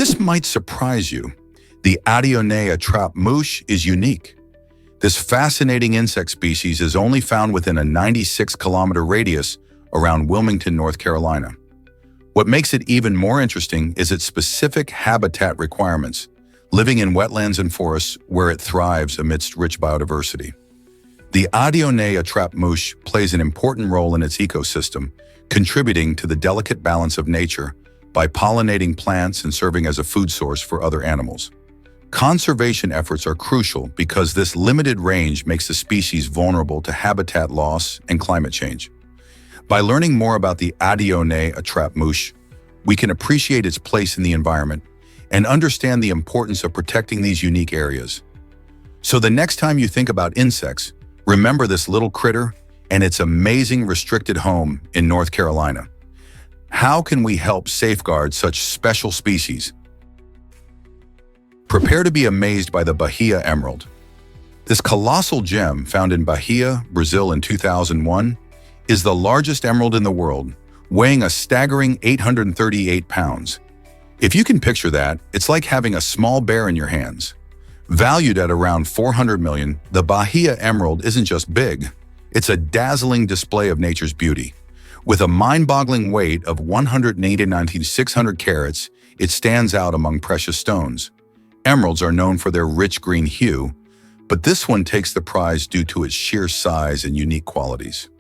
this might surprise you. The Adiona trap moosh is unique. This fascinating insect species is only found within a 96-kilometer radius around Wilmington, North Carolina. What makes it even more interesting is its specific habitat requirements, living in wetlands and forests where it thrives amidst rich biodiversity. The Adiona trap moosh plays an important role in its ecosystem, contributing to the delicate balance of nature by pollinating plants and serving as a food source for other animals. Conservation efforts are crucial because this limited range makes the species vulnerable to habitat loss and climate change. By learning more about the Adiona trap moosh, we can appreciate its place in the environment and understand the importance of protecting these unique areas. So the next time you think about insects, remember this little critter and its amazing restricted home in North Carolina. How can we help safeguard such special species? Prepare to be amazed by the Bahia emerald. This colossal gem, found in Bahia, Brazil in 2001, is the largest emerald in the world, weighing a staggering 838 pounds. If you can picture that, it's like having a small bear in your hands. Valued at around $400 million, the Bahia emerald isn't just big, it's a dazzling display of nature's beauty. With a mind-boggling weight of 189,600 carats, it stands out among precious stones. Emeralds are known for their rich green hue, but this one takes the prize due to its sheer size and unique qualities.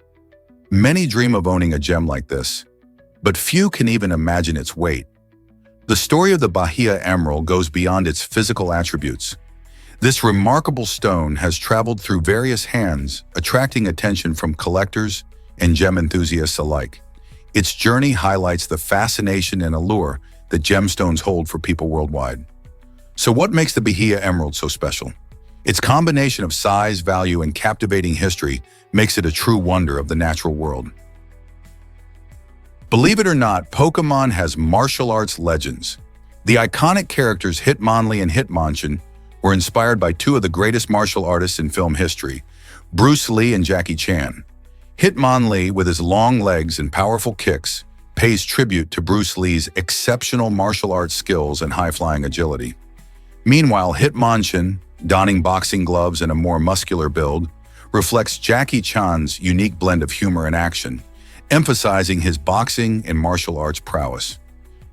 Many dream of owning a gem like this, but few can even imagine its weight. The story of the Bahia emerald goes beyond its physical attributes. This remarkable stone has traveled through various hands, attracting attention from collectors and gem enthusiasts alike. Its journey highlights the fascination and allure that gemstones hold for people worldwide. So what makes the Bahia emerald so special? Its combination of size, value, and captivating history makes it a true wonder of the natural world. Believe it or not, Pokémon has martial arts legends. The iconic characters Hitmonlee and Hitmonchan were inspired by two of the greatest martial artists in film history, Bruce Lee and Jackie Chan. Hitmonlee, with his long legs and powerful kicks, pays tribute to Bruce Lee's exceptional martial arts skills and high-flying agility. Meanwhile, Hitmonchan, donning boxing gloves and a more muscular build, reflects Jackie Chan's unique blend of humor and action, emphasizing his boxing and martial arts prowess.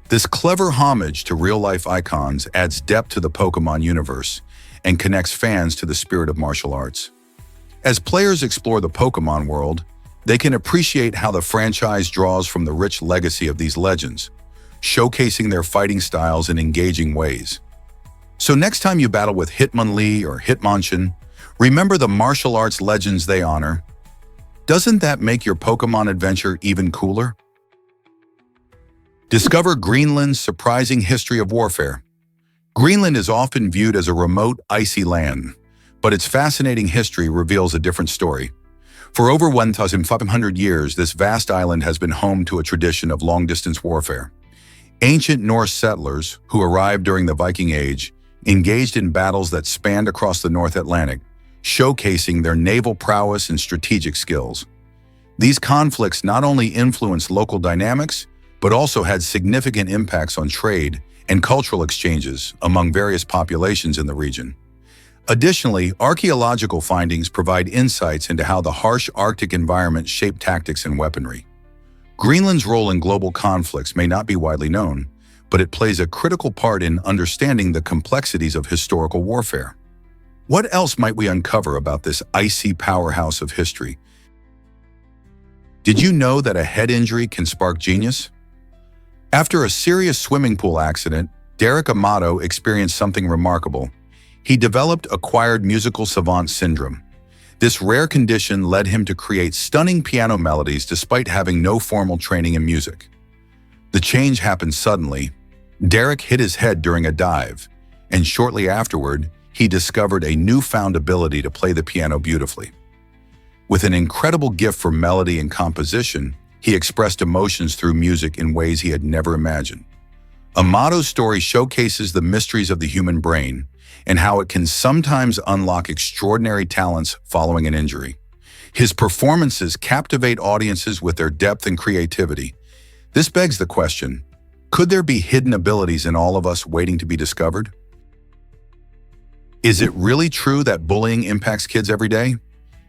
This clever homage to real-life icons adds depth to the Pokémon universe and connects fans to the spirit of martial arts. As players explore the Pokémon world, they can appreciate how the franchise draws from the rich legacy of these legends, showcasing their fighting styles in engaging ways. So next time you battle with Hitmonlee or Hitmonchan, remember the martial arts legends they honor. Doesn't that make your Pokémon adventure even cooler? Discover Greenland's surprising history of warfare. Greenland is often viewed as a remote, icy land, but its fascinating history reveals a different story. For over 1,500 years, this vast island has been home to a tradition of long-distance warfare. Ancient Norse settlers, who arrived during the Viking Age, engaged in battles that spanned across the North Atlantic, showcasing their naval prowess and strategic skills. These conflicts not only influenced local dynamics, but also had significant impacts on trade and cultural exchanges among various populations in the region. Additionally, archaeological findings provide insights into how the harsh Arctic environment shaped tactics and weaponry. Greenland's role in global conflicts may not be widely known, but it plays a critical part in understanding the complexities of historical warfare. What else might we uncover about this icy powerhouse of history? Did you know that a head injury can spark genius? After a serious swimming pool accident, Derek Amato experienced something remarkable. He developed acquired musical savant syndrome. This rare condition led him to create stunning piano melodies despite having no formal training in music. The change happened suddenly. Derek hit his head during a dive, and shortly afterward, he discovered a newfound ability to play the piano beautifully. With an incredible gift for melody and composition, he expressed emotions through music in ways he had never imagined. Amato's story showcases the mysteries of the human brain and how it can sometimes unlock extraordinary talents following an injury. His performances captivate audiences with their depth and creativity. This begs the question, Could there be hidden abilities in all of us waiting to be discovered? Is it really true that bullying impacts kids every day?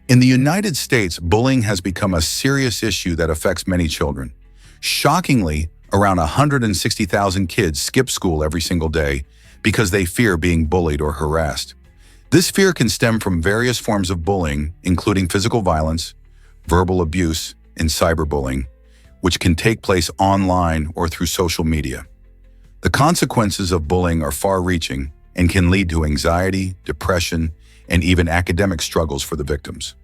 In the United States, bullying has become a serious issue that affects many children. Shockingly, around 160,000 kids skip school every single day because they fear being bullied or harassed. This fear can stem from various forms of bullying, including physical violence, verbal abuse, and cyberbullying, which can take place online or through social media. The consequences of bullying are far-reaching and can lead to anxiety, depression, and even academic struggles for the victims.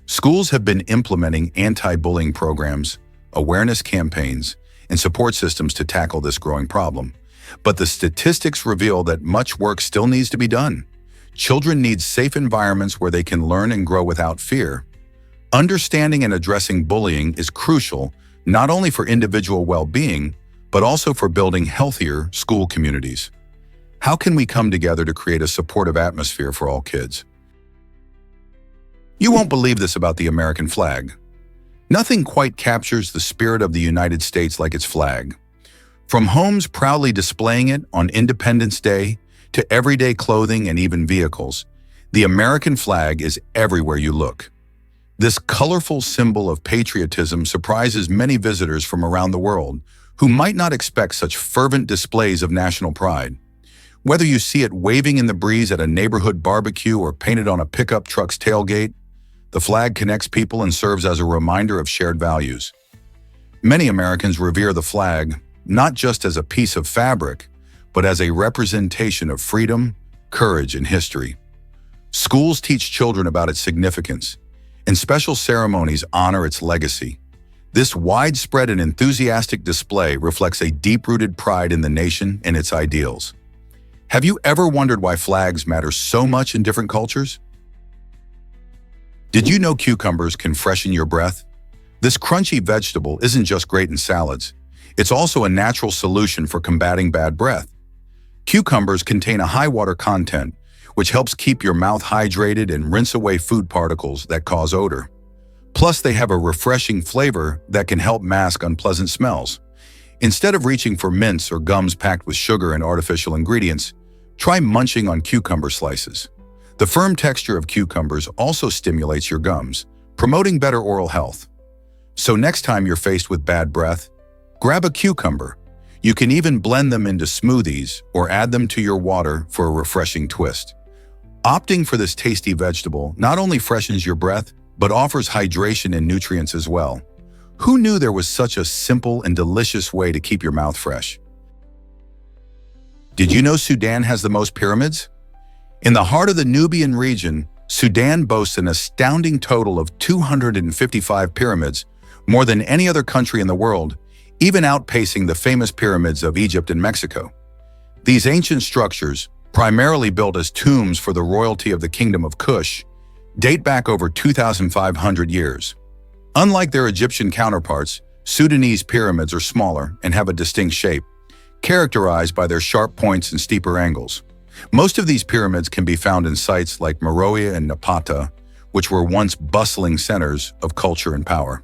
Schools have been implementing anti-bullying programs, awareness campaigns, and support systems to tackle this growing problem. But the statistics reveal that much work still needs to be done. Children need safe environments where they can learn and grow without fear. Understanding and addressing bullying is crucial not only for individual well-being, but also for building healthier school communities. How can we come together to create a supportive atmosphere for all kids? You won't believe this about the American flag. Nothing quite captures the spirit of the United States like its flag. From homes proudly displaying it on Independence Day to everyday clothing and even vehicles, the American flag is everywhere you look. This colorful symbol of patriotism surprises many visitors from around the world who might not expect such fervent displays of national pride. Whether you see it waving in the breeze at a neighborhood barbecue or painted on a pickup truck's tailgate, the flag connects people and serves as a reminder of shared values. Many Americans revere the flag not just as a piece of fabric, but as a representation of freedom, courage, and history. Schools teach children about its significance, and special ceremonies honor its legacy. This widespread and enthusiastic display reflects a deep-rooted pride in the nation and its ideals. Have you ever wondered why flags matter so much in different cultures? Did you know cucumbers can freshen your breath? This crunchy vegetable isn't just great in salads. It's also a natural solution for combating bad breath. Cucumbers contain a high water content, which helps keep your mouth hydrated and rinse away food particles that cause odor. Plus, they have a refreshing flavor that can help mask unpleasant smells. Instead of reaching for mints or gums packed with sugar and artificial ingredients, try munching on cucumber slices. The firm texture of cucumbers also stimulates your gums, promoting better oral health. So next time you're faced with bad breath, grab a cucumber. You can even blend them into smoothies or add them to your water for a refreshing twist. Opting for this tasty vegetable not only freshens your breath, but offers hydration and nutrients as well. Who knew there was such a simple and delicious way to keep your mouth fresh? Did you know Sudan has the most pyramids? In the heart of the Nubian region, Sudan boasts an astounding total of 255 pyramids, more than any other country in the world, even outpacing the famous pyramids of Egypt and Mexico. These ancient structures, primarily built as tombs for the royalty of the Kingdom of Kush, date back over 2,500 years. Unlike their Egyptian counterparts, Sudanese pyramids are smaller and have a distinct shape, characterized by their sharp points and steeper angles. Most of these pyramids can be found in sites like Meroe and Napata, which were once bustling centers of culture and power.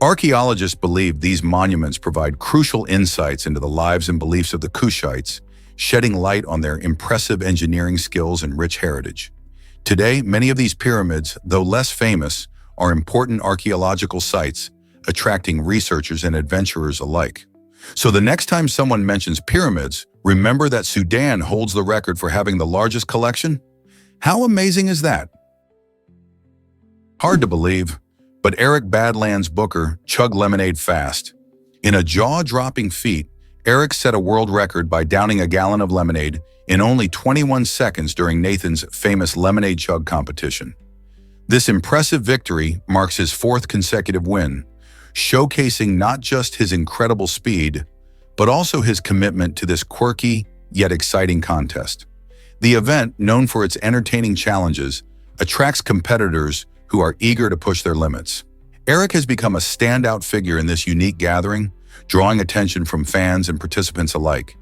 Archaeologists believe these monuments provide crucial insights into the lives and beliefs of the Kushites, shedding light on their impressive engineering skills and rich heritage. Today, many of these pyramids, though less famous, are important archaeological sites, attracting researchers and adventurers alike. So the next time someone mentions pyramids, remember that Sudan holds the record for having the largest collection? How amazing is that? Hard to believe, but Eric Badlands Booker chugged lemonade fast. In a jaw-dropping feat, Eric set a world record by downing a gallon of lemonade in only 21 seconds during Nathan's famous lemonade chug competition. This impressive victory marks his fourth consecutive win, showcasing not just his incredible speed, but also his commitment to this quirky yet exciting contest. The event, known for its entertaining challenges, attracts competitors who are eager to push their limits. Eric has become a standout figure in this unique gathering, drawing attention from fans and participants alike.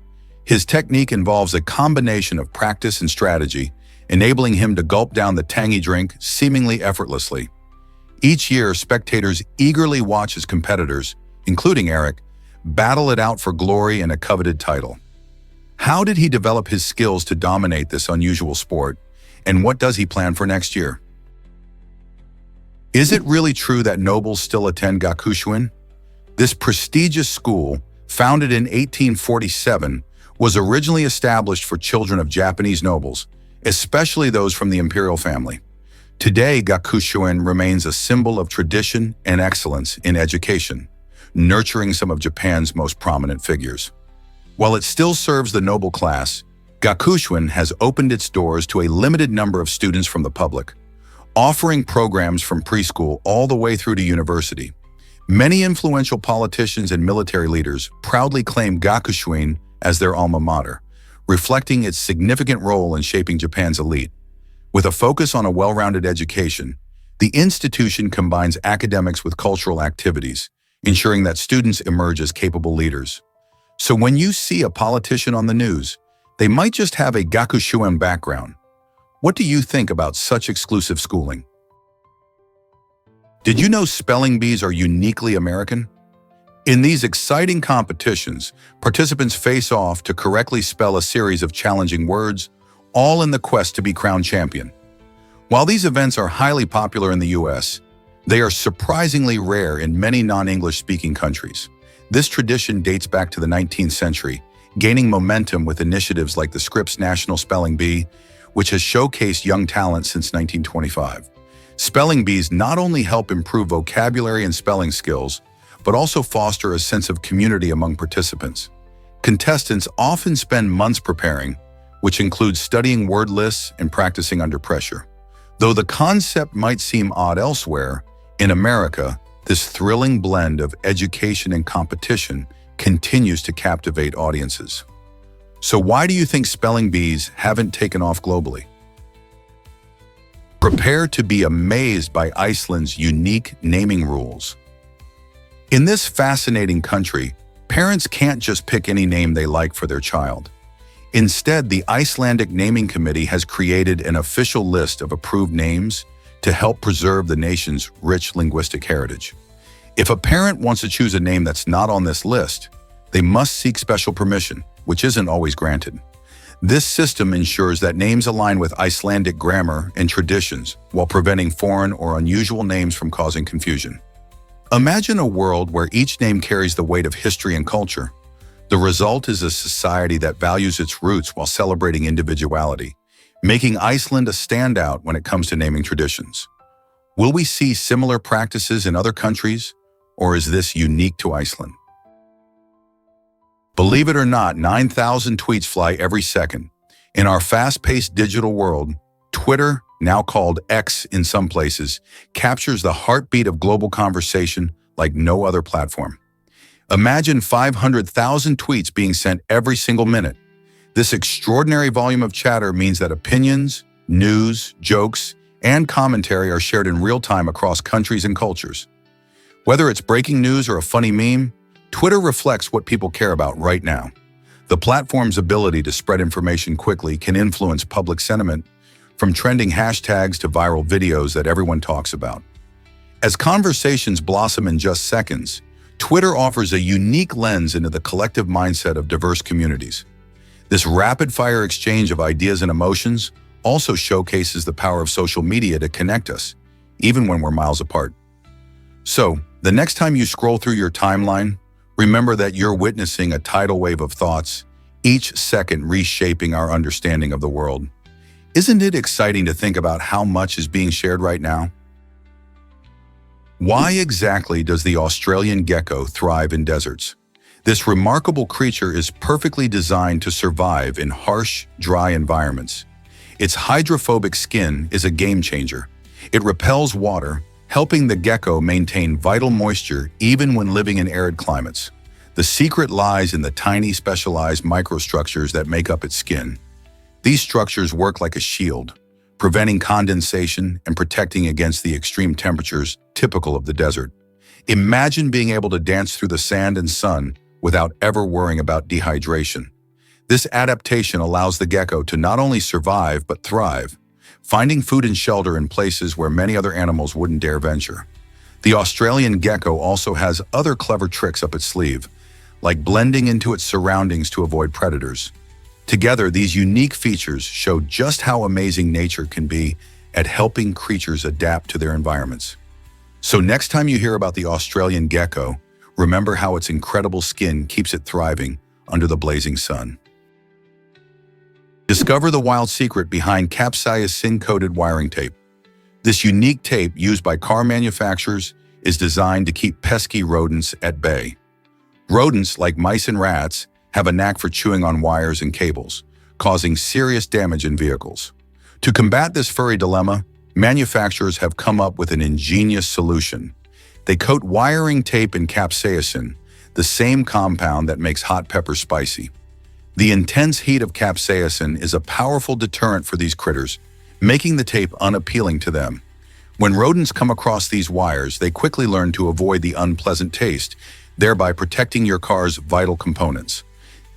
His technique involves a combination of practice and strategy, enabling him to gulp down the tangy drink seemingly effortlessly. Each year, spectators eagerly watch his competitors, including Eric, battle it out for glory and a coveted title. How did he develop his skills to dominate this unusual sport, and what does he plan for next year? Is it really true that nobles still attend Gakushuin? This prestigious school, founded in 1847, was originally established for children of Japanese nobles, especially those from the imperial family. Today, Gakushuin remains a symbol of tradition and excellence in education, nurturing some of Japan's most prominent figures. While it still serves the noble class, Gakushuin has opened its doors to a limited number of students from the public, offering programs from preschool all the way through to university. Many influential politicians and military leaders proudly claim Gakushuin as their alma mater, reflecting its significant role in shaping Japan's elite. With a focus on a well-rounded education, the institution combines academics with cultural activities, ensuring that students emerge as capable leaders. So when you see a politician on the news, they might just have a Gakushuin background. What do you think about such exclusive schooling? Did you know spelling bees are uniquely American? In these exciting competitions, participants face off to correctly spell a series of challenging words, all in the quest to be crowned champion. While these events are highly popular in the US, they are surprisingly rare in many non-English speaking countries. This tradition dates back to the 19th century, gaining momentum with initiatives like the Scripps National Spelling Bee, which has showcased young talent since 1925. Spelling bees not only help improve vocabulary and spelling skills, but also foster a sense of community among participants. Contestants often spend months preparing, which includes studying word lists and practicing under pressure. Though the concept might seem odd elsewhere, in America, this thrilling blend of education and competition continues to captivate audiences. So why do you think spelling bees haven't taken off globally? Prepare to be amazed by Iceland's unique naming rules. In this fascinating country, parents can't just pick any name they like for their child. Instead, the Icelandic Naming Committee has created an official list of approved names to help preserve the nation's rich linguistic heritage. If a parent wants to choose a name that's not on this list, they must seek special permission, which isn't always granted. This system ensures that names align with Icelandic grammar and traditions while preventing foreign or unusual names from causing confusion. Imagine a world where each name carries the weight of history and culture. The result is a society that values its roots while celebrating individuality, making Iceland a standout when it comes to naming traditions. Will we see similar practices in other countries, or is this unique to Iceland? Believe it or not, 9,000 tweets fly every second. In our fast-paced digital world, Twitter, now called X in some places, captures the heartbeat of global conversation like no other platform. Imagine 500,000 tweets being sent every single minute. This extraordinary volume of chatter means that opinions, news, jokes, and commentary are shared in real time across countries and cultures. Whether it's breaking news or a funny meme, Twitter reflects what people care about right now. The platform's ability to spread information quickly can influence public sentiment, from trending hashtags to viral videos that everyone talks about. As conversations blossom in just seconds, Twitter offers a unique lens into the collective mindset of diverse communities. This rapid-fire exchange of ideas and emotions also showcases the power of social media to connect us, even when we're miles apart. So, the next time you scroll through your timeline, remember that you're witnessing a tidal wave of thoughts, each second reshaping our understanding of the world. Isn't it exciting to think about how much is being shared right now? Why exactly does the Australian gecko thrive in deserts? This remarkable creature is perfectly designed to survive in harsh, dry environments. Its hydrophobic skin is a game changer. It repels water, helping the gecko maintain vital moisture even when living in arid climates. The secret lies in the tiny specialized microstructures that make up its skin. These structures work like a shield, preventing condensation and protecting against the extreme temperatures typical of the desert. Imagine being able to dance through the sand and sun without ever worrying about dehydration. This adaptation allows the gecko to not only survive but thrive, finding food and shelter in places where many other animals wouldn't dare venture. The Australian gecko also has other clever tricks up its sleeve, like blending into its surroundings to avoid predators. Together, these unique features show just how amazing nature can be at helping creatures adapt to their environments. So next time you hear about the Australian gecko, remember how its incredible skin keeps it thriving under the blazing sun. Discover the wild secret behind capsaicin-coated wiring tape. This unique tape used by car manufacturers is designed to keep pesky rodents at bay. Rodents, like mice and rats, have a knack for chewing on wires and cables, causing serious damage in vehicles. To combat this furry dilemma, manufacturers have come up with an ingenious solution. They coat wiring tape in capsaicin, the same compound that makes hot pepper spicy. The intense heat of capsaicin is a powerful deterrent for these critters, making the tape unappealing to them. When rodents come across these wires, they quickly learn to avoid the unpleasant taste, thereby protecting your car's vital components.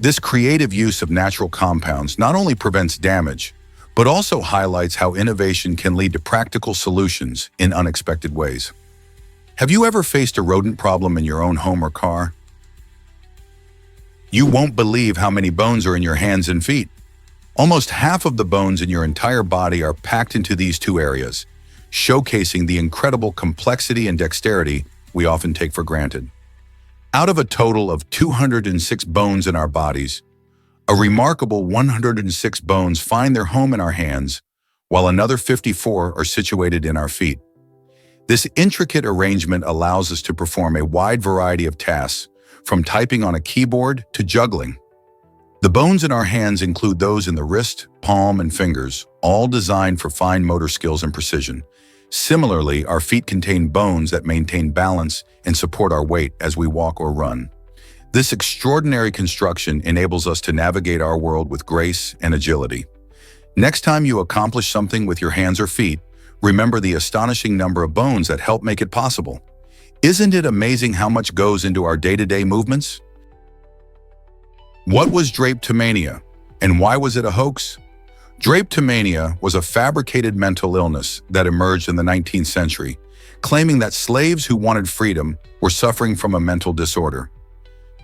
This creative use of natural compounds not only prevents damage, but also highlights how innovation can lead to practical solutions in unexpected ways. Have you ever faced a rodent problem in your own home or car? You won't believe how many bones are in your hands and feet. Almost half of the bones in your entire body are packed into these two areas, showcasing the incredible complexity and dexterity we often take for granted. Out of a total of 206 bones in our bodies, a remarkable 106 bones find their home in our hands, while another 54 are situated in our feet. This intricate arrangement allows us to perform a wide variety of tasks, from typing on a keyboard to juggling. The bones in our hands include those in the wrist, palm, and fingers, all designed for fine motor skills and precision. Similarly, our feet contain bones that maintain balance and support our weight as we walk or run. This extraordinary construction enables us to navigate our world with grace and agility. Next time you accomplish something with your hands or feet, remember the astonishing number of bones that help make it possible. Isn't it amazing how much goes into our day-to-day movements? What was drapetomania, and why was it a hoax? Drapetomania was a fabricated mental illness that emerged in the 19th century, claiming that slaves who wanted freedom were suffering from a mental disorder.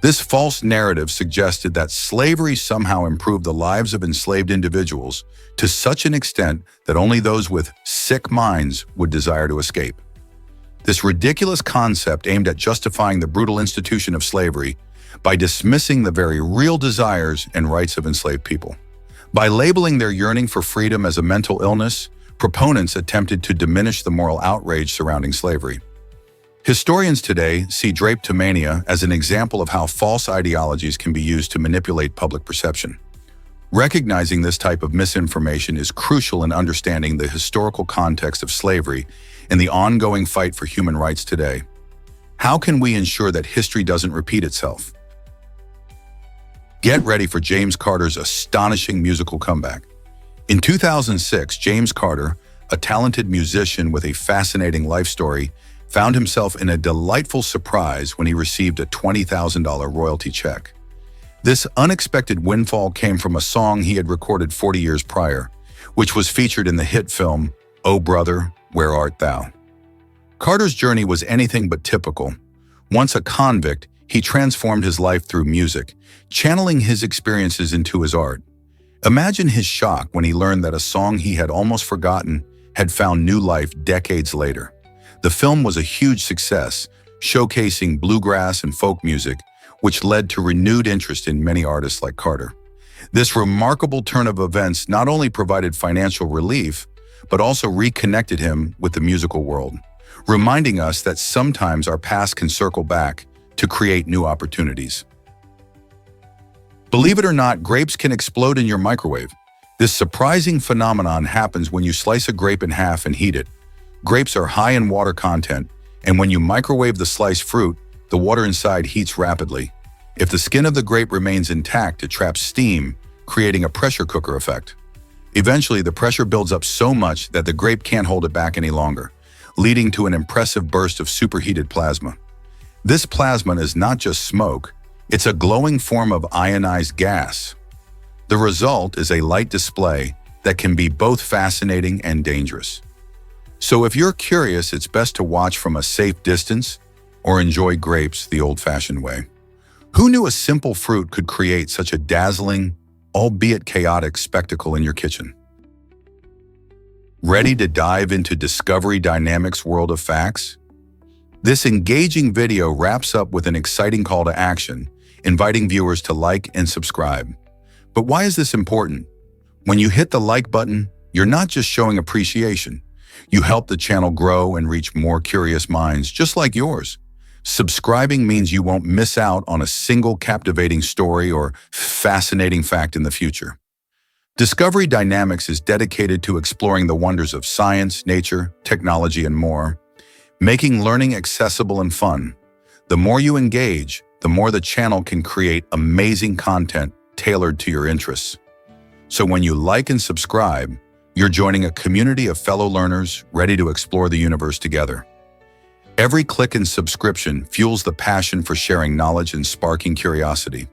This false narrative suggested that slavery somehow improved the lives of enslaved individuals to such an extent that only those with sick minds would desire to escape. This ridiculous concept aimed at justifying the brutal institution of slavery by dismissing the very real desires and rights of enslaved people. By labeling their yearning for freedom as a mental illness, proponents attempted to diminish the moral outrage surrounding slavery. Historians today see drapetomania as an example of how false ideologies can be used to manipulate public perception. Recognizing this type of misinformation is crucial in understanding the historical context of slavery and the ongoing fight for human rights today. How can we ensure that history doesn't repeat itself? Get ready for James Carter's astonishing musical comeback. In 2006, James Carter, a talented musician with a fascinating life story, found himself in a delightful surprise when he received a $20,000 royalty check. This unexpected windfall came from a song he had recorded 40 years prior, which was featured in the hit film, "Oh Brother, Where Art Thou?" Carter's journey was anything but typical. Once a convict, he transformed his life through music, channeling his experiences into his art. Imagine his shock when he learned that a song he had almost forgotten had found new life decades later. The film was a huge success, showcasing bluegrass and folk music, which led to renewed interest in many artists like Carter. This remarkable turn of events not only provided financial relief, but also reconnected him with the musical world, reminding us that sometimes our past can circle back to create new opportunities. Believe it or not, grapes can explode in your microwave. This surprising phenomenon happens when you slice a grape in half and heat it. Grapes are high in water content, and when you microwave the sliced fruit, the water inside heats rapidly. If the skin of the grape remains intact, it traps steam, creating a pressure cooker effect. Eventually, the pressure builds up so much that the grape can't hold it back any longer, leading to an impressive burst of superheated plasma. This plasma is not just smoke, it's a glowing form of ionized gas. The result is a light display that can be both fascinating and dangerous. So if you're curious, it's best to watch from a safe distance or enjoy grapes the old-fashioned way. Who knew a simple fruit could create such a dazzling, albeit chaotic spectacle in your kitchen? Ready to dive into Discovery Dynamics' world of facts? This engaging video wraps up with an exciting call to action, inviting viewers to like and subscribe. But why is this important? When you hit the like button, you're not just showing appreciation. You help the channel grow and reach more curious minds just like yours. Subscribing means you won't miss out on a single captivating story or fascinating fact in the future. Discovery Dynamics is dedicated to exploring the wonders of science, nature, technology, and more, making learning accessible and fun. The more you engage, the more the channel can create amazing content tailored to your interests. So when you like and subscribe, you're joining a community of fellow learners ready to explore the universe together. Every click and subscription fuels the passion for sharing knowledge and sparking curiosity.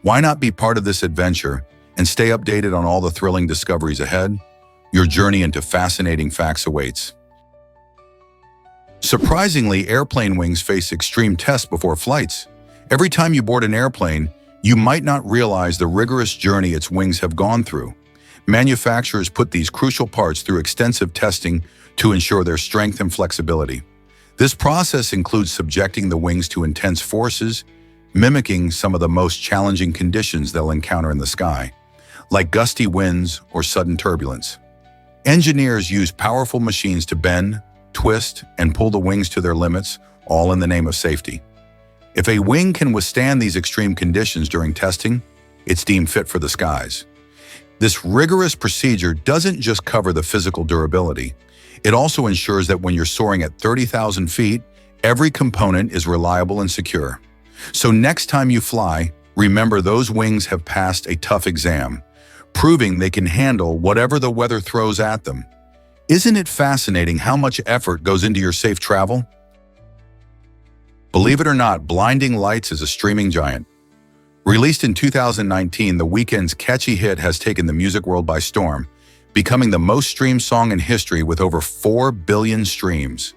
Why not be part of this adventure and stay updated on all the thrilling discoveries ahead? Your journey into fascinating facts awaits. Surprisingly, airplane wings face extreme tests before flights. Every time you board an airplane, you might not realize the rigorous journey its wings have gone through. Manufacturers put these crucial parts through extensive testing to ensure their strength and flexibility. This process includes subjecting the wings to intense forces, mimicking some of the most challenging conditions they'll encounter in the sky, like gusty winds or sudden turbulence. Engineers use powerful machines to bend, twist, and pull the wings to their limits, all in the name of safety. If a wing can withstand these extreme conditions during testing, it's deemed fit for the skies. This rigorous procedure doesn't just cover the physical durability. It also ensures that when you're soaring at 30,000 feet, every component is reliable and secure. So next time you fly, remember those wings have passed a tough exam, proving they can handle whatever the weather throws at them. Isn't it fascinating how much effort goes into your safe travel? Believe it or not, Blinding Lights is a streaming giant. Released in 2019, The Weeknd's catchy hit has taken the music world by storm, becoming the most streamed song in history with over 4 billion streams.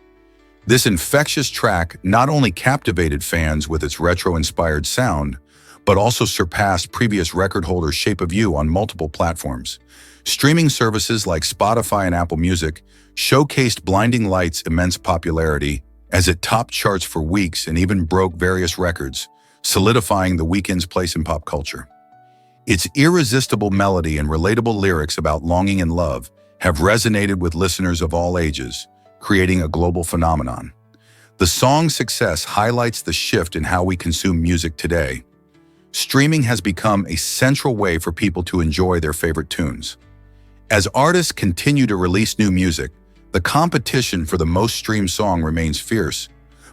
This infectious track not only captivated fans with its retro-inspired sound, but also surpassed previous record holder Shape of You on multiple platforms. Streaming services like Spotify and Apple Music showcased Blinding Lights' immense popularity as it topped charts for weeks and even broke various records, solidifying The Weeknd's place in pop culture. Its irresistible melody and relatable lyrics about longing and love have resonated with listeners of all ages, creating a global phenomenon. The song's success highlights the shift in how we consume music today. Streaming has become a central way for people to enjoy their favorite tunes. As artists continue to release new music, the competition for the most streamed song remains fierce,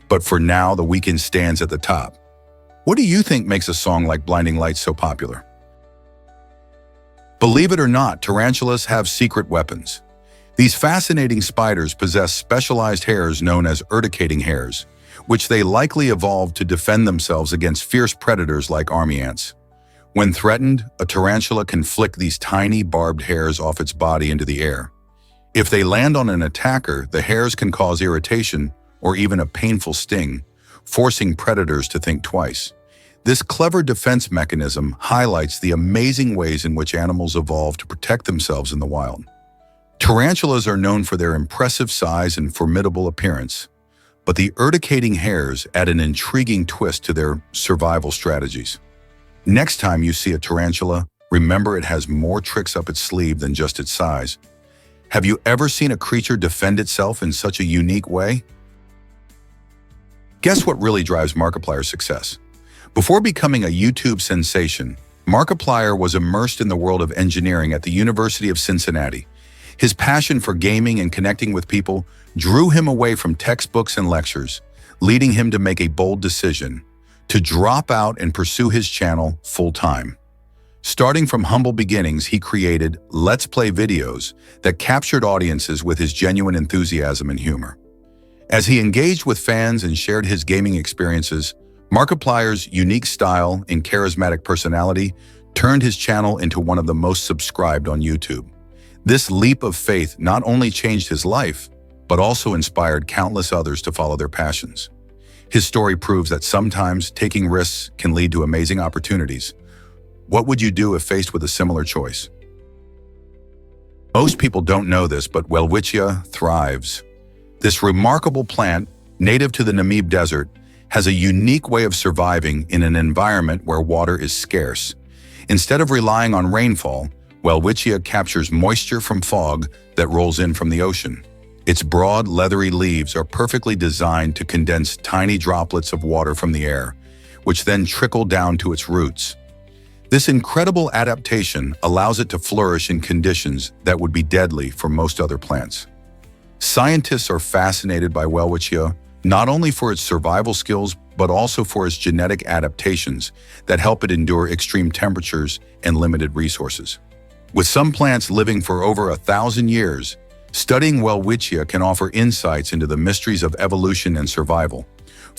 but for now, The Weeknd stands at the top. What do you think makes a song like Blinding Lights so popular? Believe it or not, tarantulas have secret weapons. These fascinating spiders possess specialized hairs known as urticating hairs, which they likely evolved to defend themselves against fierce predators like army ants. When threatened, a tarantula can flick these tiny barbed hairs off its body into the air. If they land on an attacker, the hairs can cause irritation or even a painful sting, forcing predators to think twice. This clever defense mechanism highlights the amazing ways in which animals evolve to protect themselves in the wild. Tarantulas are known for their impressive size and formidable appearance, but the urticating hairs add an intriguing twist to their survival strategies. Next time you see a tarantula, remember it has more tricks up its sleeve than just its size. Have you ever seen a creature defend itself in such a unique way? Guess what really drives Markiplier's success? Before becoming a YouTube sensation, Markiplier was immersed in the world of engineering at the University of Cincinnati. His passion for gaming and connecting with people drew him away from textbooks and lectures, leading him to make a bold decision to drop out and pursue his channel full-time. Starting from humble beginnings, he created Let's Play videos that captured audiences with his genuine enthusiasm and humor. As he engaged with fans and shared his gaming experiences, Markiplier's unique style and charismatic personality turned his channel into one of the most subscribed on YouTube. This leap of faith not only changed his life, but also inspired countless others to follow their passions. His story proves that sometimes taking risks can lead to amazing opportunities. What would you do if faced with a similar choice? Most people don't know this, but Welwitschia thrives. This remarkable plant, native to the Namib Desert, has a unique way of surviving in an environment where water is scarce. Instead of relying on rainfall, Welwitschia captures moisture from fog that rolls in from the ocean. Its broad, leathery leaves are perfectly designed to condense tiny droplets of water from the air, which then trickle down to its roots. This incredible adaptation allows it to flourish in conditions that would be deadly for most other plants. Scientists are fascinated by Welwitschia not only for its survival skills, but also for its genetic adaptations that help it endure extreme temperatures and limited resources. With some plants living for over 1,000 years, studying Welwitschia can offer insights into the mysteries of evolution and survival,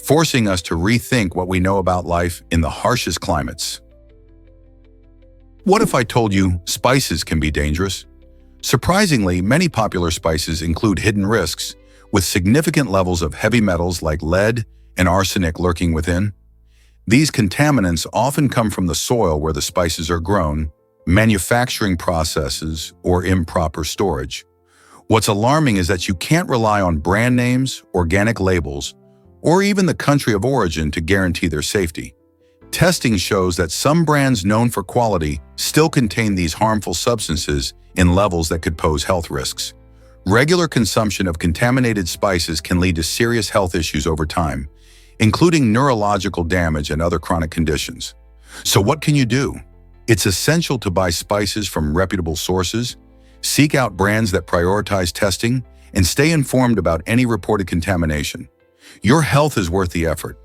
forcing us to rethink what we know about life in the harshest climates. What if I told you spices can be dangerous? Surprisingly, many popular spices include hidden risks, with significant levels of heavy metals like lead and arsenic lurking within. These contaminants often come from the soil where the spices are grown, manufacturing processes, or improper storage. What's alarming is that you can't rely on brand names, organic labels, or even the country of origin to guarantee their safety. Testing shows that some brands known for quality still contain these harmful substances in levels that could pose health risks. Regular consumption of contaminated spices can lead to serious health issues over time, including neurological damage and other chronic conditions. So what can you do? It's essential to buy spices from reputable sources, seek out brands that prioritize testing, and stay informed about any reported contamination. Your health is worth the effort.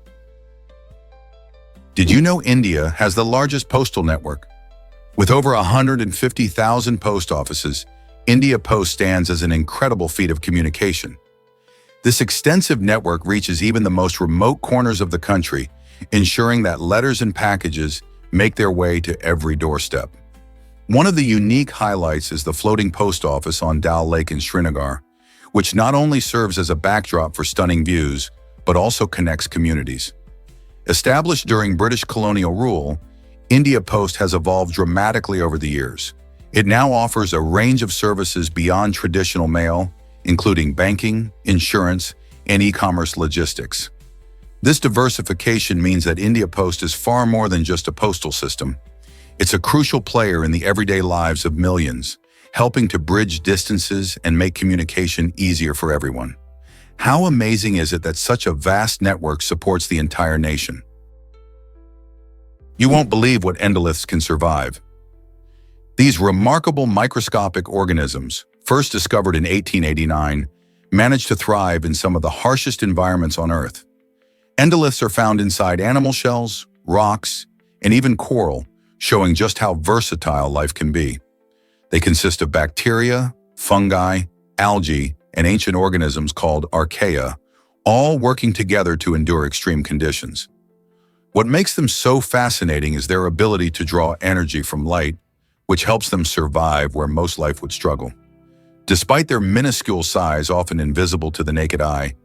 Did you know India has the largest postal network? With over 150,000 post offices, India Post stands as an incredible feat of communication. This extensive network reaches even the most remote corners of the country, ensuring that letters and packages make their way to every doorstep. One of the unique highlights is the floating post office on Dal Lake in Srinagar, which not only serves as a backdrop for stunning views, but also connects communities. Established during British colonial rule, India Post has evolved dramatically over the years. It now offers a range of services beyond traditional mail, including banking, insurance, and e-commerce logistics. This diversification means that India Post is far more than just a postal system. It's a crucial player in the everyday lives of millions, helping to bridge distances and make communication easier for everyone. How amazing is it that such a vast network supports the entire nation? You won't believe what endoliths can survive. These remarkable microscopic organisms, first discovered in 1889, manage to thrive in some of the harshest environments on Earth. Endoliths are found inside animal shells, rocks, and even coral, showing just how versatile life can be. They consist of bacteria, fungi, algae, and ancient organisms called archaea, all working together to endure extreme conditions. What makes them so fascinating is their ability to draw energy from light, which helps them survive where most life would struggle. Despite their minuscule size, often invisible to the naked eye,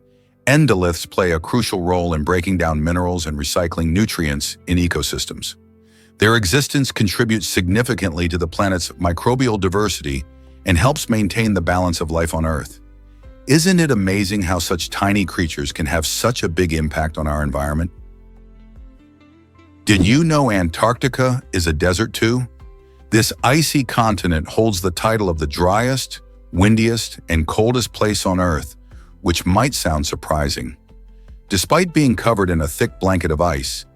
endoliths play a crucial role in breaking down minerals and recycling nutrients in ecosystems. Their existence contributes significantly to the planet's microbial diversity and helps maintain the balance of life on Earth. Isn't it amazing how such tiny creatures can have such a big impact on our environment? Did you know Antarctica is a desert too? This icy continent holds the title of the driest, windiest, and coldest place on Earth, which might sound surprising. Despite being covered in a thick blanket of ice,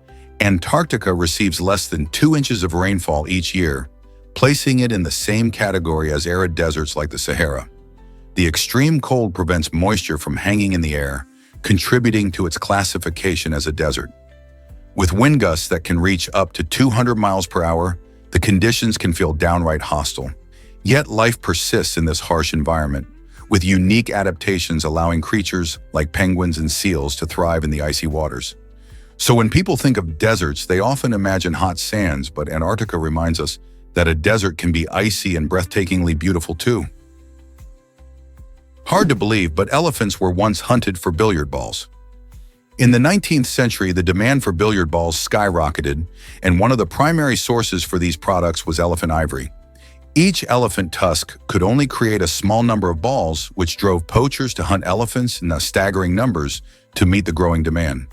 Antarctica receives less than 2 inches of rainfall each year, placing it in the same category as arid deserts like the Sahara. The extreme cold prevents moisture from hanging in the air, contributing to its classification as a desert. With wind gusts that can reach up to 200 miles per hour, the conditions can feel downright hostile. Yet life persists in this harsh environment, with unique adaptations allowing creatures like penguins and seals to thrive in the icy waters. So when people think of deserts, they often imagine hot sands, but Antarctica reminds us that a desert can be icy and breathtakingly beautiful too. Hard to believe, but elephants were once hunted for billiard balls. In the 19th century, the demand for billiard balls skyrocketed, and one of the primary sources for these products was elephant ivory. Each elephant tusk could only create a small number of balls, which drove poachers to hunt elephants in staggering numbers to meet the growing demand.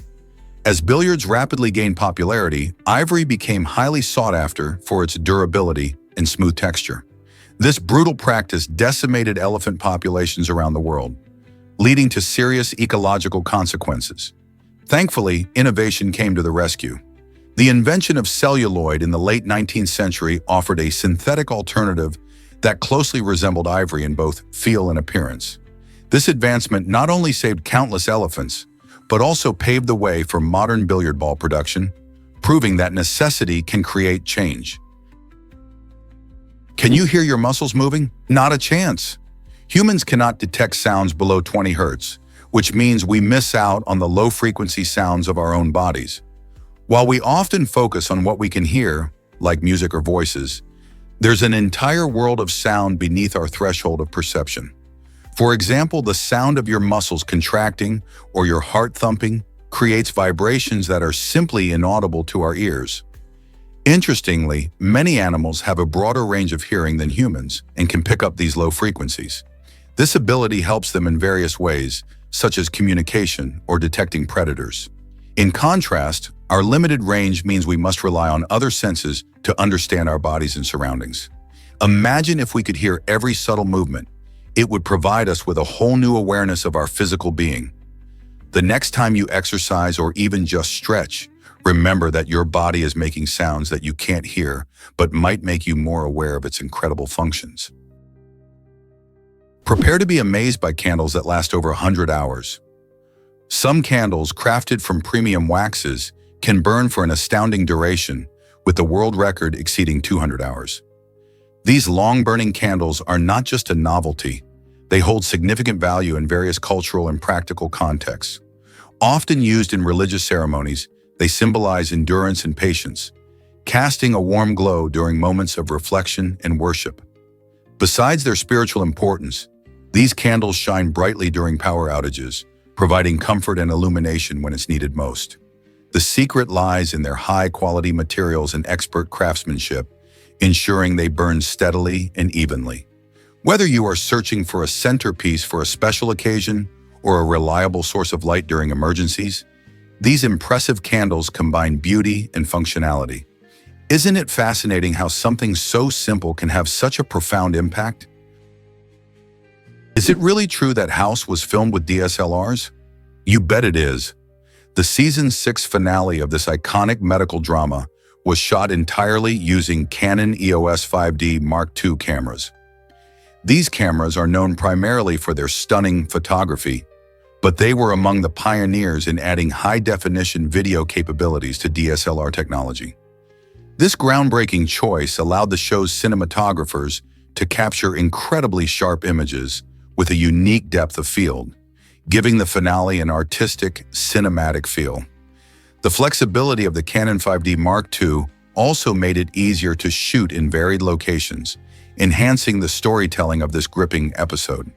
As billiards rapidly gained popularity, ivory became highly sought after for its durability and smooth texture. This brutal practice decimated elephant populations around the world, leading to serious ecological consequences. Thankfully, innovation came to the rescue. The invention of celluloid in the late 19th century offered a synthetic alternative that closely resembled ivory in both feel and appearance. This advancement not only saved countless elephants, but also paved the way for modern billiard ball production, proving that necessity can create change. Can you hear your muscles moving? Not a chance. Humans cannot detect sounds below 20 Hz, which means we miss out on the low-frequency sounds of our own bodies. While we often focus on what we can hear, like music or voices, there's an entire world of sound beneath our threshold of perception. For example, the sound of your muscles contracting or your heart thumping creates vibrations that are simply inaudible to our ears. Interestingly, many animals have a broader range of hearing than humans and can pick up these low frequencies. This ability helps them in various ways, such as communication or detecting predators. In contrast, our limited range means we must rely on other senses to understand our bodies and surroundings. Imagine if we could hear every subtle movement. It would provide us with a whole new awareness of our physical being. The next time you exercise or even just stretch, remember that your body is making sounds that you can't hear, but might make you more aware of its incredible functions. Prepare to be amazed by candles that last over 100 hours. Some candles, crafted from premium waxes, can burn for an astounding duration, with the world record exceeding 200 hours. These long-burning candles are not just a novelty. They hold significant value in various cultural and practical contexts. Often used in religious ceremonies, they symbolize endurance and patience, casting a warm glow during moments of reflection and worship. Besides their spiritual importance, these candles shine brightly during power outages, providing comfort and illumination when it's needed most. The secret lies in their high-quality materials and expert craftsmanship, ensuring they burn steadily and evenly. Whether you are searching for a centerpiece for a special occasion or a reliable source of light during emergencies, these impressive candles combine beauty and functionality. Isn't it fascinating how something so simple can have such a profound impact? Is it really true that House was filmed with DSLRs? You bet it is. The season 6 finale of this iconic medical drama was shot entirely using Canon EOS 5D Mark II cameras. These cameras are known primarily for their stunning photography, but they were among the pioneers in adding high-definition video capabilities to DSLR technology. This groundbreaking choice allowed the show's cinematographers to capture incredibly sharp images with a unique depth of field, giving the finale an artistic, cinematic feel. The flexibility of the Canon 5D Mark II also made it easier to shoot in varied locations, enhancing the storytelling of this gripping episode.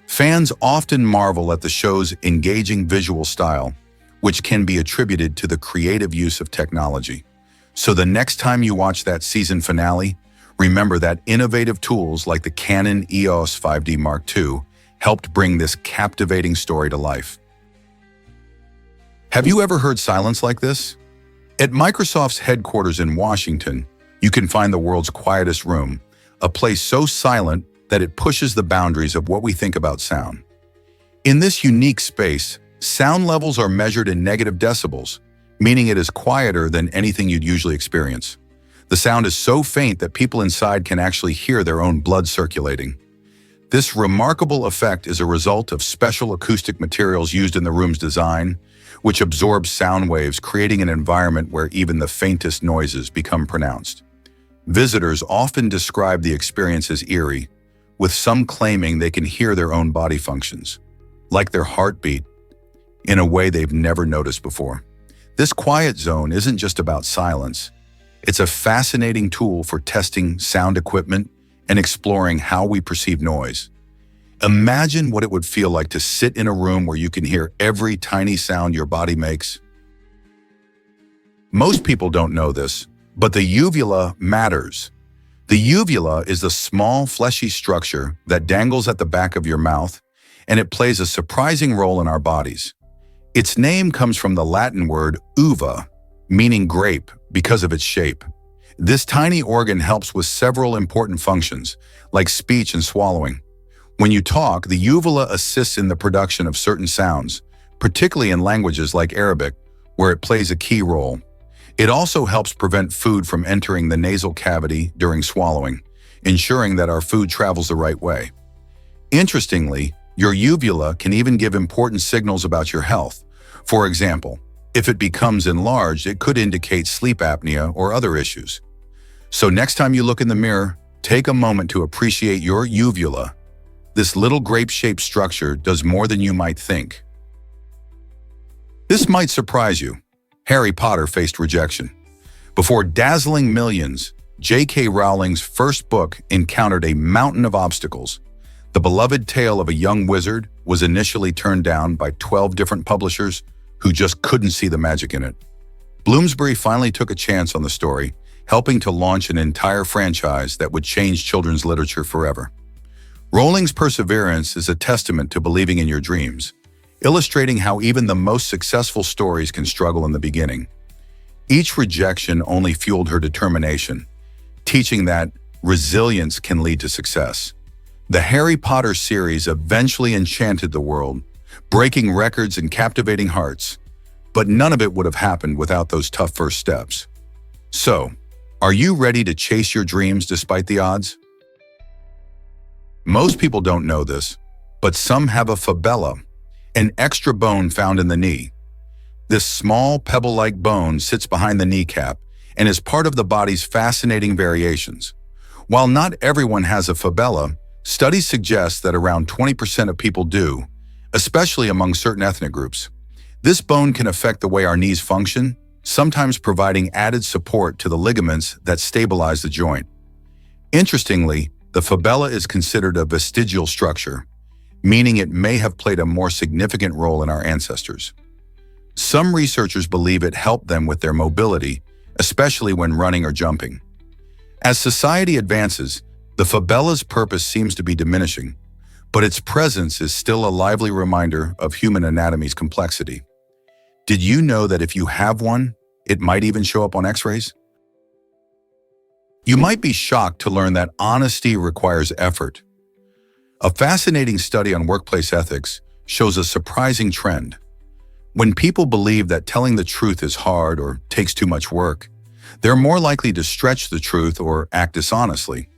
Fans often marvel at the show's engaging visual style, which can be attributed to the creative use of technology. So the next time you watch that season finale, remember that innovative tools like the Canon EOS 5D Mark II helped bring this captivating story to life. Have you ever heard silence like this? At Microsoft's headquarters in Washington, you can find the world's quietest room, a place so silent that it pushes the boundaries of what we think about sound. In this unique space, sound levels are measured in negative decibels, meaning it is quieter than anything you'd usually experience. The sound is so faint that people inside can actually hear their own blood circulating. This remarkable effect is a result of special acoustic materials used in the room's design, which absorbs sound waves, creating an environment where even the faintest noises become pronounced. Visitors often describe the experience as eerie, with some claiming they can hear their own body functions, like their heartbeat, in a way they've never noticed before. This quiet zone isn't just about silence. It's a fascinating tool for testing sound equipment and exploring how we perceive noise. Imagine what it would feel like to sit in a room where you can hear every tiny sound your body makes. Most people don't know this, but the uvula matters. The uvula is the small, fleshy structure that dangles at the back of your mouth, and it plays a surprising role in our bodies. Its name comes from the Latin word uva, meaning grape, because of its shape. This tiny organ helps with several important functions, like speech and swallowing. When you talk, the uvula assists in the production of certain sounds, particularly in languages like Arabic, where it plays a key role. It also helps prevent food from entering the nasal cavity during swallowing, ensuring that our food travels the right way. Interestingly, your uvula can even give important signals about your health. For example, if it becomes enlarged, it could indicate sleep apnea or other issues. So next time you look in the mirror, take a moment to appreciate your uvula. This little grape-shaped structure does more than you might think. This might surprise you. Harry Potter faced rejection. Before dazzling millions, J.K. Rowling's first book encountered a mountain of obstacles. The beloved tale of a young wizard was initially turned down by 12 different publishers who just couldn't see the magic in it. Bloomsbury finally took a chance on the story, helping to launch an entire franchise that would change children's literature forever. Rowling's perseverance is a testament to believing in your dreams, illustrating how even the most successful stories can struggle in the beginning. Each rejection only fueled her determination, teaching that resilience can lead to success. The Harry Potter series eventually enchanted the world, breaking records and captivating hearts, but none of it would have happened without those tough first steps. So, are you ready to chase your dreams despite the odds? Most people don't know this, but some have a fibula, an extra bone found in the knee. This small pebble-like bone sits behind the kneecap and is part of the body's fascinating variations. While not everyone has a fibula, studies suggest that around 20% of people do, especially among certain ethnic groups. This bone can affect the way our knees function, sometimes providing added support to the ligaments that stabilize the joint. Interestingly, the fibula is considered a vestigial structure, meaning it may have played a more significant role in our ancestors. Some researchers believe it helped them with their mobility, especially when running or jumping. As society advances, the fibula's purpose seems to be diminishing, but its presence is still a lively reminder of human anatomy's complexity. Did you know that if you have one, it might even show up on X-rays? You might be shocked to learn that honesty requires effort. A fascinating study on workplace ethics shows a surprising trend. When people believe that telling the truth is hard or takes too much work, they're more likely to stretch the truth or act dishonestly.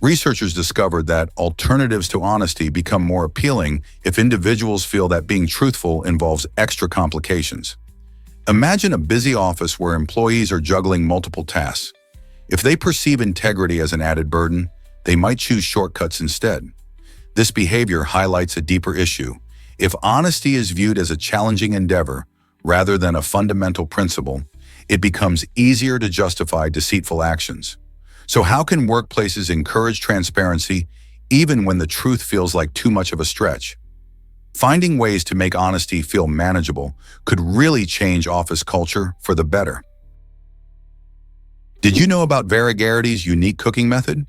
Researchers discovered that alternatives to honesty become more appealing if individuals feel that being truthful involves extra complications. Imagine a busy office where employees are juggling multiple tasks. If they perceive integrity as an added burden, they might choose shortcuts instead. This behavior highlights a deeper issue. If honesty is viewed as a challenging endeavor rather than a fundamental principle, it becomes easier to justify deceitful actions. So how can workplaces encourage transparency even when the truth feels like too much of a stretch? Finding ways to make honesty feel manageable could really change office culture for the better. Did you know about Variegary's unique cooking method?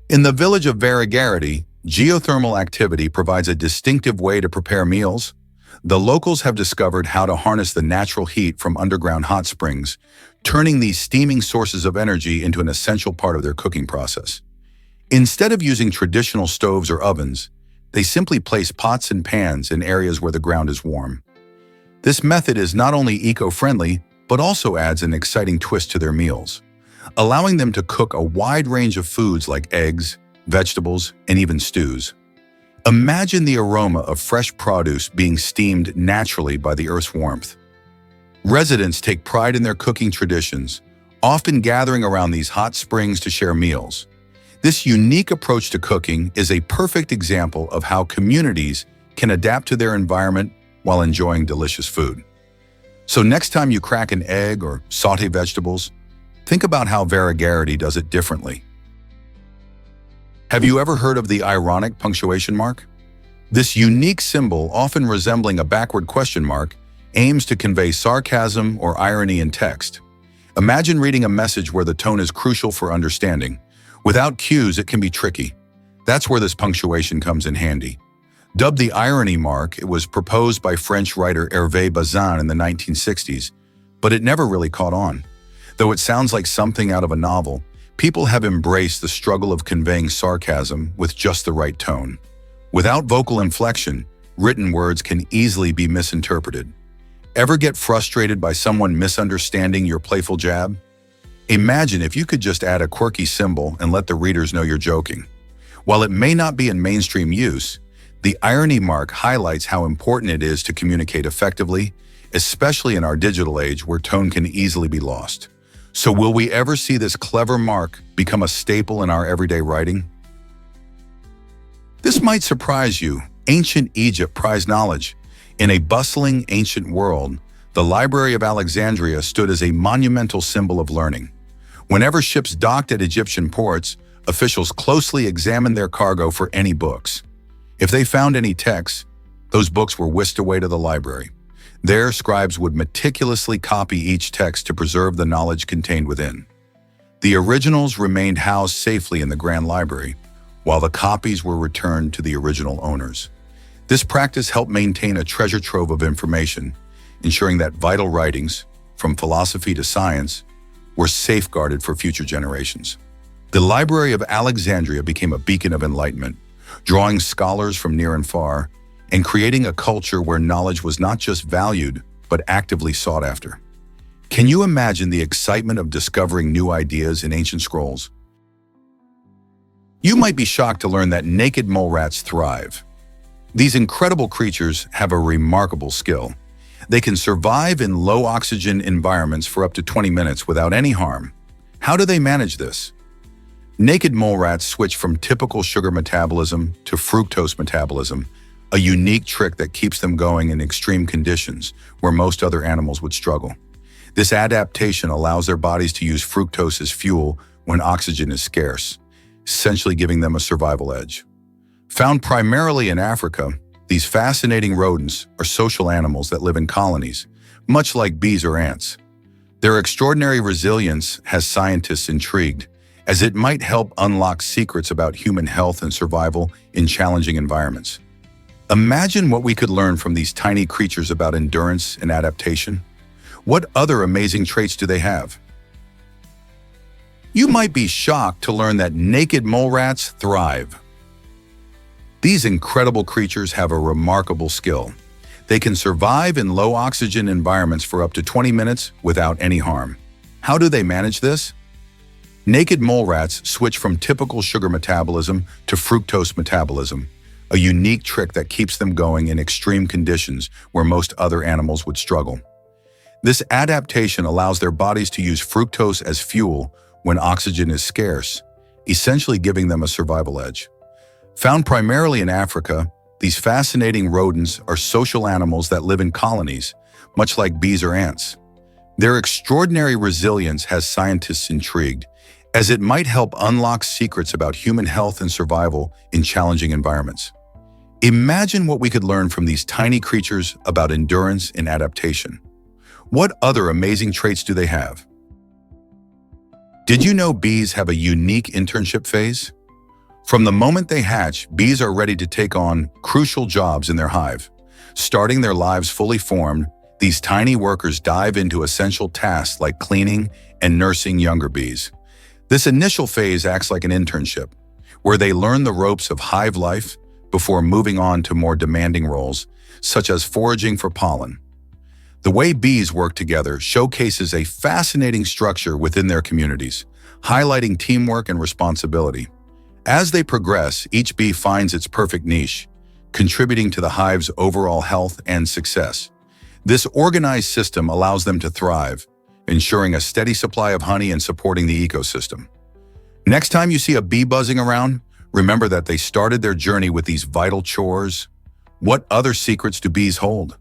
In the village of Variegary, geothermal activity provides a distinctive way to prepare meals. The locals have discovered how to harness the natural heat from underground hot springs, turning these steaming sources of energy into an essential part of their cooking process. Instead of using traditional stoves or ovens, they simply place pots and pans in areas where the ground is warm. This method is not only eco-friendly, but also adds an exciting twist to their meals, allowing them to cook a wide range of foods like eggs, vegetables, and even stews. Imagine the aroma of fresh produce being steamed naturally by the earth's warmth. Residents take pride in their cooking traditions, often gathering around these hot springs to share meals. This unique approach to cooking is a perfect example of how communities can adapt to their environment while enjoying delicious food. So next time you crack an egg or saute vegetables, think about how Variegary does it differently. Have you ever heard of the ironic punctuation mark? This unique symbol, often resembling a backward question mark, aims to convey sarcasm or irony in text. Imagine reading a message where the tone is crucial for understanding. Without cues, it can be tricky. That's where this punctuation comes in handy. Dubbed the irony mark, it was proposed by French writer Hervé Bazin in the 1960s, but it never really caught on. Though it sounds like something out of a novel, people have embraced the struggle of conveying sarcasm with just the right tone. Without vocal inflection, written words can easily be misinterpreted. Ever get frustrated by someone misunderstanding your playful jab? Imagine if you could just add a quirky symbol and let the readers know you're joking. While it may not be in mainstream use, the irony mark highlights how important it is to communicate effectively, especially in our digital age where tone can easily be lost. So will we ever see this clever mark become a staple in our everyday writing? This might surprise you. Ancient Egypt prized knowledge. In a bustling ancient world, the Library of Alexandria stood as a monumental symbol of learning. Whenever ships docked at Egyptian ports, officials closely examined their cargo for any books. If they found any texts, those books were whisked away to the library. There, scribes would meticulously copy each text to preserve the knowledge contained within. The originals remained housed safely in the Grand Library, while the copies were returned to the original owners. This practice helped maintain a treasure trove of information, ensuring that vital writings, from philosophy to science, were safeguarded for future generations. The Library of Alexandria became a beacon of enlightenment, drawing scholars from near and far, and creating a culture where knowledge was not just valued, but actively sought after. Can you imagine the excitement of discovering new ideas in ancient scrolls? You might be shocked to learn that naked mole rats thrive. These incredible creatures have a remarkable skill. They can survive in low-oxygen environments for up to 20 minutes without any harm. How do they manage this? Naked mole rats switch from typical sugar metabolism to fructose metabolism, a unique trick that keeps them going in extreme conditions where most other animals would struggle. This adaptation allows their bodies to use fructose as fuel when oxygen is scarce, essentially giving them a survival edge. Found primarily in Africa, these fascinating rodents are social animals that live in colonies, much like bees or ants. Their extraordinary resilience has scientists intrigued, as it might help unlock secrets about human health and survival in challenging environments. Imagine what we could learn from these tiny creatures about endurance and adaptation. What other amazing traits do they have? You might be shocked to learn that naked mole rats thrive. These incredible creatures have a remarkable skill. They can survive in low-oxygen environments for up to 20 minutes without any harm. How do they manage this? Naked mole rats switch from typical sugar metabolism to fructose metabolism, a unique trick that keeps them going in extreme conditions where most other animals would struggle. This adaptation allows their bodies to use fructose as fuel when oxygen is scarce, essentially giving them a survival edge. Found primarily in Africa, these fascinating rodents are social animals that live in colonies, much like bees or ants. Their extraordinary resilience has scientists intrigued, as it might help unlock secrets about human health and survival in challenging environments. Imagine what we could learn from these tiny creatures about endurance and adaptation. What other amazing traits do they have? Did you know bees have a unique internship phase? From the moment they hatch, bees are ready to take on crucial jobs in their hive. Starting their lives fully formed, these tiny workers dive into essential tasks like cleaning and nursing younger bees. This initial phase acts like an internship, where they learn the ropes of hive life before moving on to more demanding roles, such as foraging for pollen. The way bees work together showcases a fascinating structure within their communities, highlighting teamwork and responsibility. As they progress, each bee finds its perfect niche, contributing to the hive's overall health and success. This organized system allows them to thrive, ensuring a steady supply of honey and supporting the ecosystem. Next time you see a bee buzzing around, remember that they started their journey with these vital chores. What other secrets do bees hold?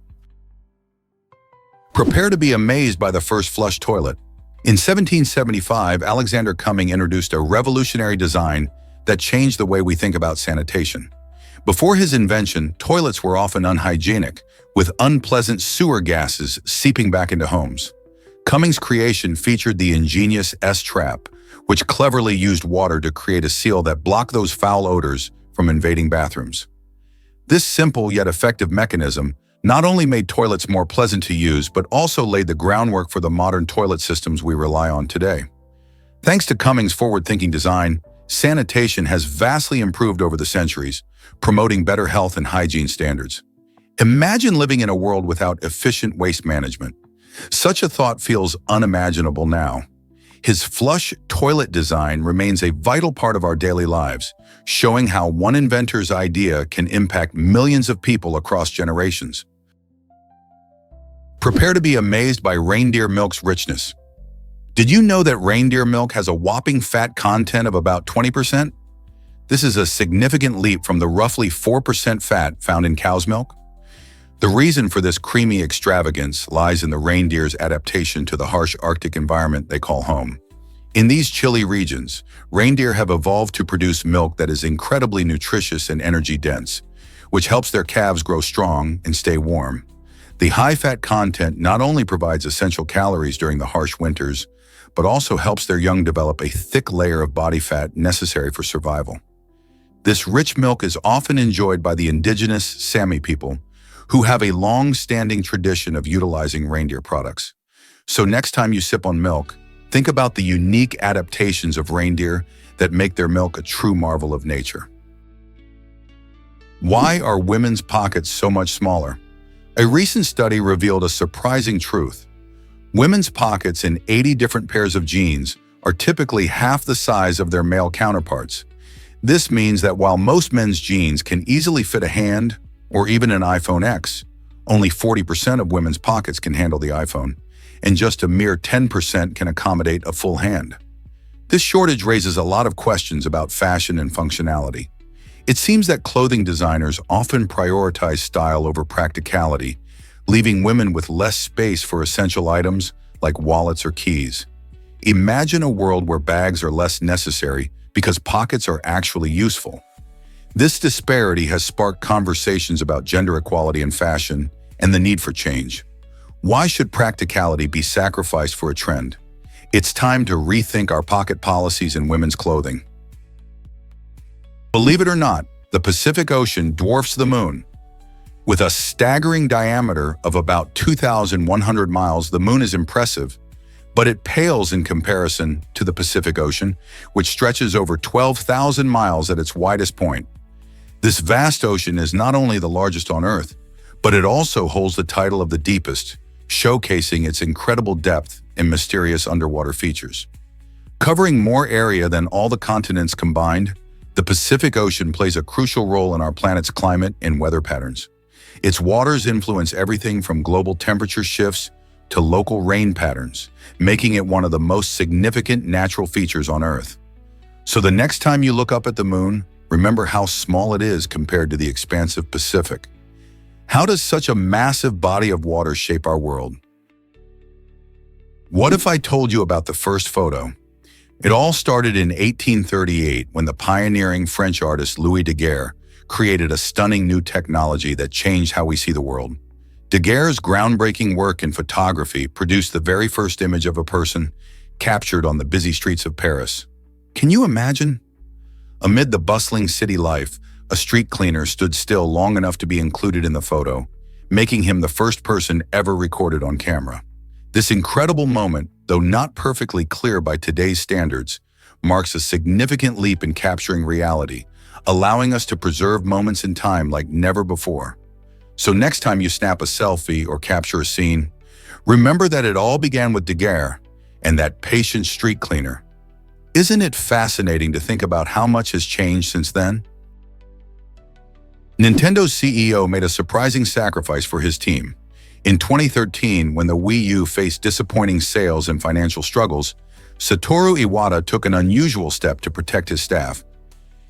Prepare to be amazed by the first flush toilet. In 1775, Alexander Cumming introduced a revolutionary design that changed the way we think about sanitation. Before his invention, toilets were often unhygienic, with unpleasant sewer gases seeping back into homes. Cummings' creation featured the ingenious S-trap, which cleverly used water to create a seal that blocked those foul odors from invading bathrooms. This simple yet effective mechanism not only made toilets more pleasant to use, but also laid the groundwork for the modern toilet systems we rely on today. Thanks to Cummings' forward-thinking design, sanitation has vastly improved over the centuries, promoting better health and hygiene standards. Imagine living in a world without efficient waste management. Such a thought feels unimaginable now. His flush toilet design remains a vital part of our daily lives, showing how one inventor's idea can impact millions of people across generations. Prepare to be amazed by reindeer milk's richness. Did you know that reindeer milk has a whopping fat content of about 20%? This is a significant leap from the roughly 4% fat found in cow's milk. The reason for this creamy extravagance lies in the reindeer's adaptation to the harsh Arctic environment they call home. In these chilly regions, reindeer have evolved to produce milk that is incredibly nutritious and energy-dense, which helps their calves grow strong and stay warm. The high-fat content not only provides essential calories during the harsh winters, but also helps their young develop a thick layer of body fat necessary for survival. This rich milk is often enjoyed by the indigenous Sami people, who have a long-standing tradition of utilizing reindeer products. So next time you sip on milk, think about the unique adaptations of reindeer that make their milk a true marvel of nature. Why are women's pockets so much smaller? A recent study revealed a surprising truth. Women's pockets in 80 different pairs of jeans are typically half the size of their male counterparts. This means that while most men's jeans can easily fit a hand or even an iPhone X, only 40% of women's pockets can handle the iPhone, and just a mere 10% can accommodate a full hand. This shortage raises a lot of questions about fashion and functionality. It seems that clothing designers often prioritize style over practicality, leaving women with less space for essential items like wallets or keys. Imagine a world where bags are less necessary because pockets are actually useful. This disparity has sparked conversations about gender equality in fashion and the need for change. Why should practicality be sacrificed for a trend? It's time to rethink our pocket policies in women's clothing. Believe it or not, the Pacific Ocean dwarfs the moon. With a staggering diameter of about 2,100 miles, the moon is impressive, but it pales in comparison to the Pacific Ocean, which stretches over 12,000 miles at its widest point. This vast ocean is not only the largest on Earth, but it also holds the title of the deepest, showcasing its incredible depth and mysterious underwater features. Covering more area than all the continents combined, the Pacific Ocean plays a crucial role in our planet's climate and weather patterns. Its waters influence everything from global temperature shifts to local rain patterns, making it one of the most significant natural features on Earth. So the next time you look up at the moon, remember how small it is compared to the expansive Pacific. How does such a massive body of water shape our world? What if I told you about the first photo? It all started in 1838 when the pioneering French artist Louis Daguerre created a stunning new technology that changed how we see the world. Daguerre's groundbreaking work in photography produced the very first image of a person captured on the busy streets of Paris. Can you imagine? Amid the bustling city life, a street cleaner stood still long enough to be included in the photo, making him the first person ever recorded on camera. This incredible moment, though not perfectly clear by today's standards, marks a significant leap in capturing reality, allowing us to preserve moments in time like never before. So next time you snap a selfie or capture a scene, remember that it all began with Daguerre and that patient street cleaner. Isn't it fascinating to think about how much has changed since then? Nintendo's CEO made a surprising sacrifice for his team. In 2013, when the Wii U faced disappointing sales and financial struggles, Satoru Iwata took an unusual step to protect his staff.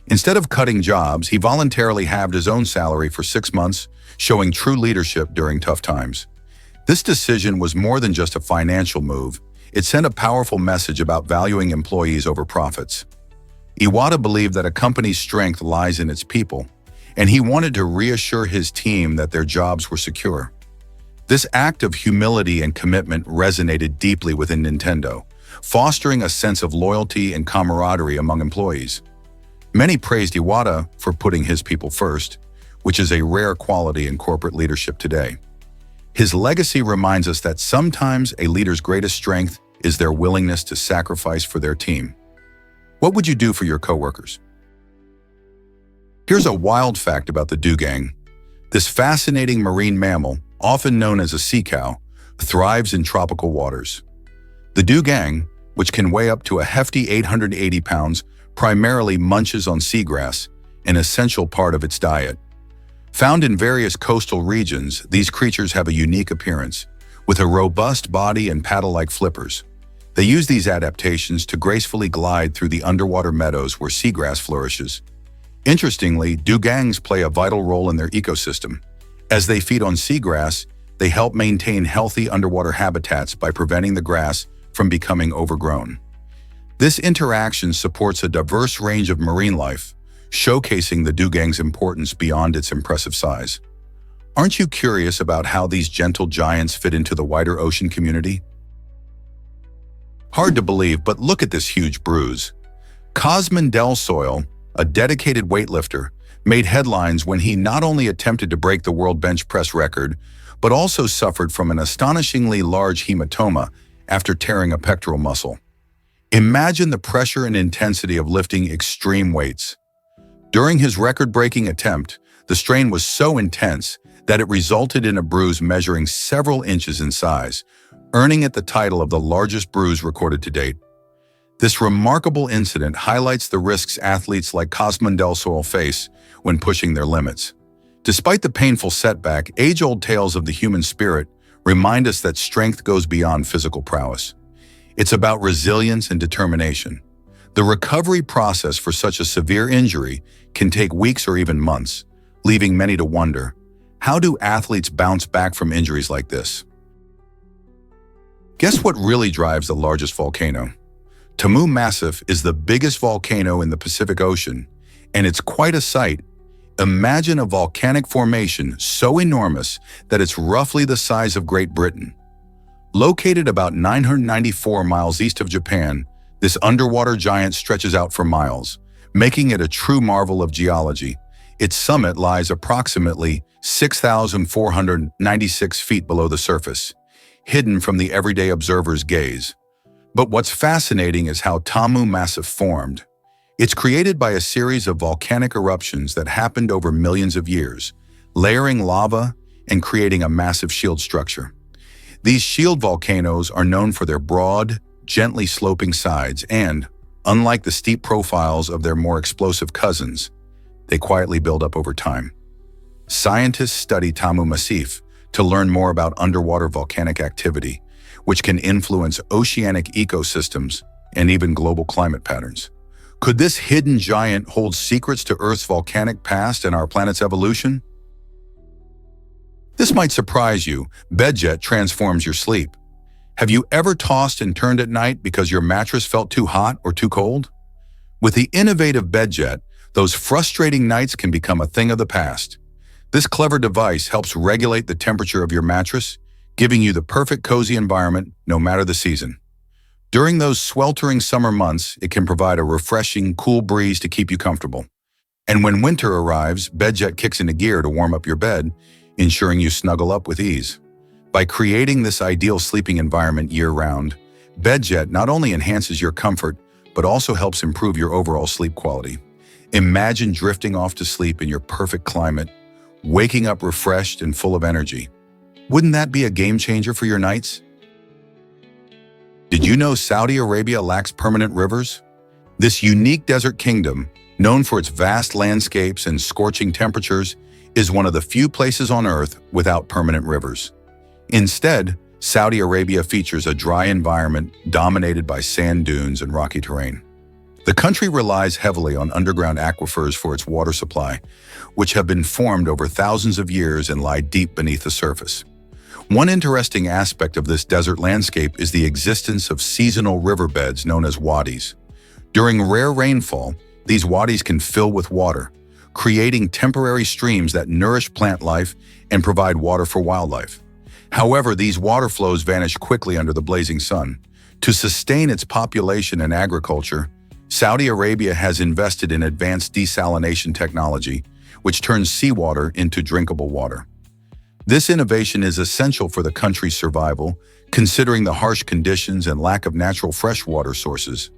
Instead of cutting jobs, he voluntarily halved his own salary for 6 months, showing true leadership during tough times. This decision was more than just a financial move. It sent a powerful message about valuing employees over profits. Iwata believed that a company's strength lies in its people, and he wanted to reassure his team that their jobs were secure. This act of humility and commitment resonated deeply within Nintendo, fostering a sense of loyalty and camaraderie among employees. Many praised Iwata for putting his people first, which is a rare quality in corporate leadership today. His legacy reminds us that sometimes a leader's greatest strength is their willingness to sacrifice for their team. What would you do for your coworkers? Here's a wild fact about the dugong. This fascinating marine mammal, often known as a sea cow, thrives in tropical waters. The dugong, which can weigh up to a hefty 880 pounds, primarily munches on seagrass, an essential part of its diet. Found in various coastal regions, these creatures have a unique appearance, with a robust body and paddle-like flippers. They use these adaptations to gracefully glide through the underwater meadows where seagrass flourishes. Interestingly, dugongs play a vital role in their ecosystem. As they feed on seagrass, they help maintain healthy underwater habitats by preventing the grass from becoming overgrown. This interaction supports a diverse range of marine life, showcasing the dugong's importance beyond its impressive size. Aren't you curious about how these gentle giants fit into the wider ocean community? Hard to believe, but look at this huge bruise. Cosmin Del Soil, a dedicated weightlifter, made headlines when he not only attempted to break the world bench press record, but also suffered from an astonishingly large hematoma after tearing a pectoral muscle. Imagine the pressure and intensity of lifting extreme weights. During his record-breaking attempt, the strain was so intense that it resulted in a bruise measuring several inches in size, earning it the title of the largest bruise recorded to date. This remarkable incident highlights the risks athletes like Cosmin Del Soil face when pushing their limits. Despite the painful setback, age-old tales of the human spirit remind us that strength goes beyond physical prowess. It's about resilience and determination. The recovery process for such a severe injury can take weeks or even months, leaving many to wonder, how do athletes bounce back from injuries like this? Guess what really drives the largest volcano? Tamu Massif is the biggest volcano in the Pacific Ocean, and it's quite a sight. Imagine a volcanic formation so enormous that it's roughly the size of Great Britain. Located about 994 miles east of Japan, this underwater giant stretches out for miles, making it a true marvel of geology. Its summit lies approximately 6,496 feet below the surface, hidden from the everyday observer's gaze. But what's fascinating is how Tamu Massif formed. It's created by a series of volcanic eruptions that happened over millions of years, layering lava and creating a massive shield structure. These shield volcanoes are known for their broad, gently sloping sides and, unlike the steep profiles of their more explosive cousins, they quietly build up over time. Scientists study Tamu Massif to learn more about underwater volcanic activity, which can influence oceanic ecosystems and even global climate patterns. Could this hidden giant hold secrets to Earth's volcanic past and our planet's evolution? This might surprise you. Bedjet transforms your sleep. Have you ever tossed and turned at night because your mattress felt too hot or too cold? With the innovative Bedjet, those frustrating nights can become a thing of the past. This clever device helps regulate the temperature of your mattress, giving you the perfect cozy environment no matter the season. During those sweltering summer months, it can provide a refreshing, cool breeze to keep you comfortable. And when winter arrives, Bedjet kicks into gear to warm up your bed, ensuring you snuggle up with ease. By creating this ideal sleeping environment year-round, Bedjet not only enhances your comfort, but also helps improve your overall sleep quality. Imagine drifting off to sleep in your perfect climate, waking up refreshed and full of energy. Wouldn't that be a game changer for your nights? Did you know Saudi Arabia lacks permanent rivers? This unique desert kingdom, known for its vast landscapes and scorching temperatures, is one of the few places on Earth without permanent rivers. Instead, Saudi Arabia features a dry environment dominated by sand dunes and rocky terrain. The country relies heavily on underground aquifers for its water supply, which have been formed over thousands of years and lie deep beneath the surface. One interesting aspect of this desert landscape is the existence of seasonal riverbeds known as wadis. During rare rainfall, these wadis can fill with water, creating temporary streams that nourish plant life and provide water for wildlife. However, these water flows vanish quickly under the blazing sun. To sustain its population and agriculture, Saudi Arabia has invested in advanced desalination technology, which turns seawater into drinkable water. This innovation is essential for the country's survival, considering the harsh conditions and lack of natural freshwater sources.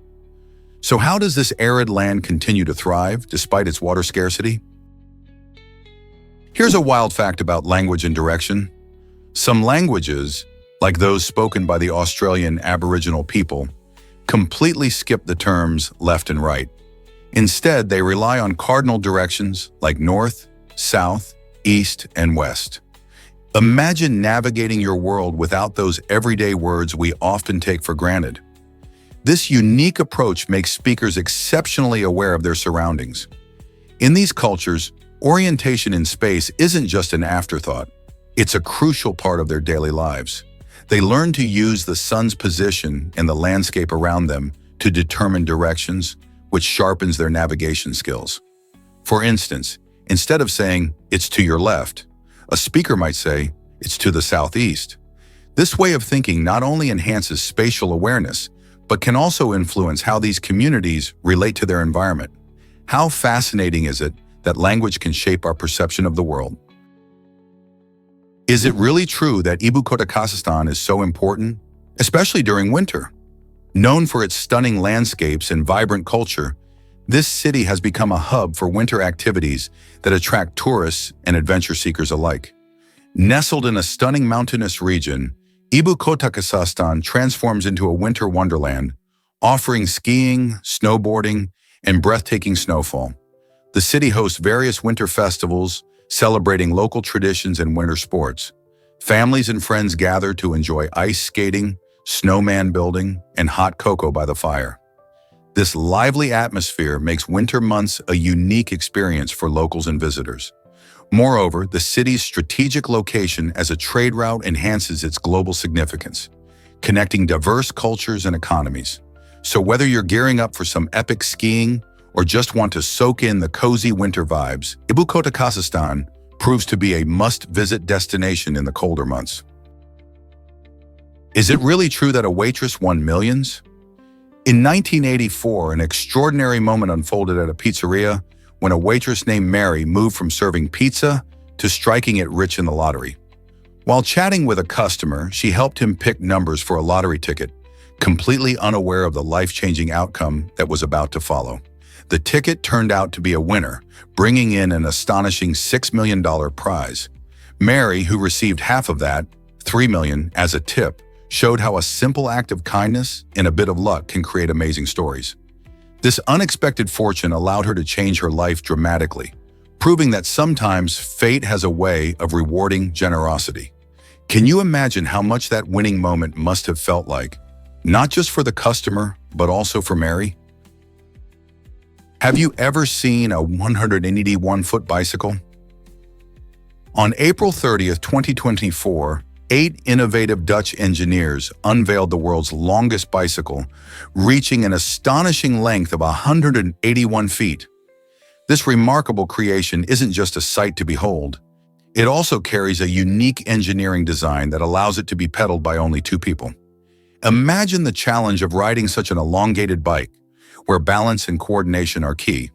So how does this arid land continue to thrive despite its water scarcity? Here's a wild fact about language and direction. Some languages, like those spoken by the Australian Aboriginal people, completely skip the terms left and right. Instead, they rely on cardinal directions like north, south, east, and west. Imagine navigating your world without those everyday words we often take for granted. This unique approach makes speakers exceptionally aware of their surroundings. In these cultures, orientation in space isn't just an afterthought. It's a crucial part of their daily lives. They learn to use the sun's position and the landscape around them to determine directions, which sharpens their navigation skills. For instance, instead of saying, "It's to your left," a speaker might say, "It's to the southeast." This way of thinking not only enhances spatial awareness, but can also influence how these communities relate to their environment. How fascinating is it that language can shape our perception of the world? Is it really true that Ibu Kotakasastan is so important, especially during winter? Known for its stunning landscapes and vibrant culture, this city has become a hub for winter activities that attract tourists and adventure seekers alike. Nestled in a stunning mountainous region, Ibu Kotakasastan transforms into a winter wonderland, offering skiing, snowboarding, and breathtaking snowfall. The city hosts various winter festivals, celebrating local traditions and winter sports. Families and friends gather to enjoy ice skating, snowman building, and hot cocoa by the fire. This lively atmosphere makes winter months a unique experience for locals and visitors. Moreover, the city's strategic location as a trade route enhances its global significance, connecting diverse cultures and economies. So whether you're gearing up for some epic skiing or just want to soak in the cozy winter vibes, Ibu Kotakasastan proves to be a must-visit destination in the colder months. Is it really true that a waitress won millions? In 1984, an extraordinary moment unfolded at a pizzeria when a waitress named Mary moved from serving pizza to striking it rich in the lottery. While chatting with a customer, she helped him pick numbers for a lottery ticket, completely unaware of the life-changing outcome that was about to follow. The ticket turned out to be a winner, bringing in an astonishing $6 million prize. Mary, who received half of that, $3 million, as a tip, showed how a simple act of kindness and a bit of luck can create amazing stories. This unexpected fortune allowed her to change her life dramatically, proving that sometimes fate has a way of rewarding generosity. Can you imagine how much that winning moment must have felt like, not just for the customer, but also for Mary? Have you ever seen a 181-foot bicycle? On April 30th, 2024, 8 innovative Dutch engineers unveiled the world's longest bicycle, reaching an astonishing length of 181 feet. This remarkable creation isn't just a sight to behold. It also carries a unique engineering design that allows it to be pedaled by only 2 people. Imagine the challenge of riding such an elongated bike, where balance and coordination are key.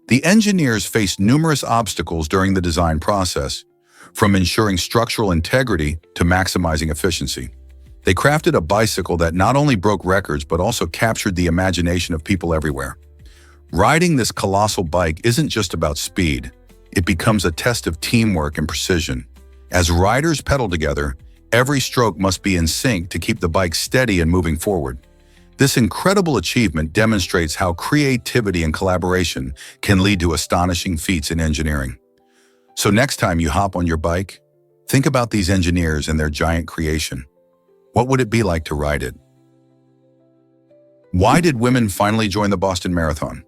The engineers faced numerous obstacles during the design process, from ensuring structural integrity to maximizing efficiency. They crafted a bicycle that not only broke records but also captured the imagination of people everywhere. Riding this colossal bike isn't just about speed. It becomes a test of teamwork and precision. As riders pedal together, every stroke must be in sync to keep the bike steady and moving forward. This incredible achievement demonstrates how creativity and collaboration can lead to astonishing feats in engineering. So next time you hop on your bike, think about these engineers and their giant creation. What would it be like to ride it? Why did women finally join the Boston Marathon?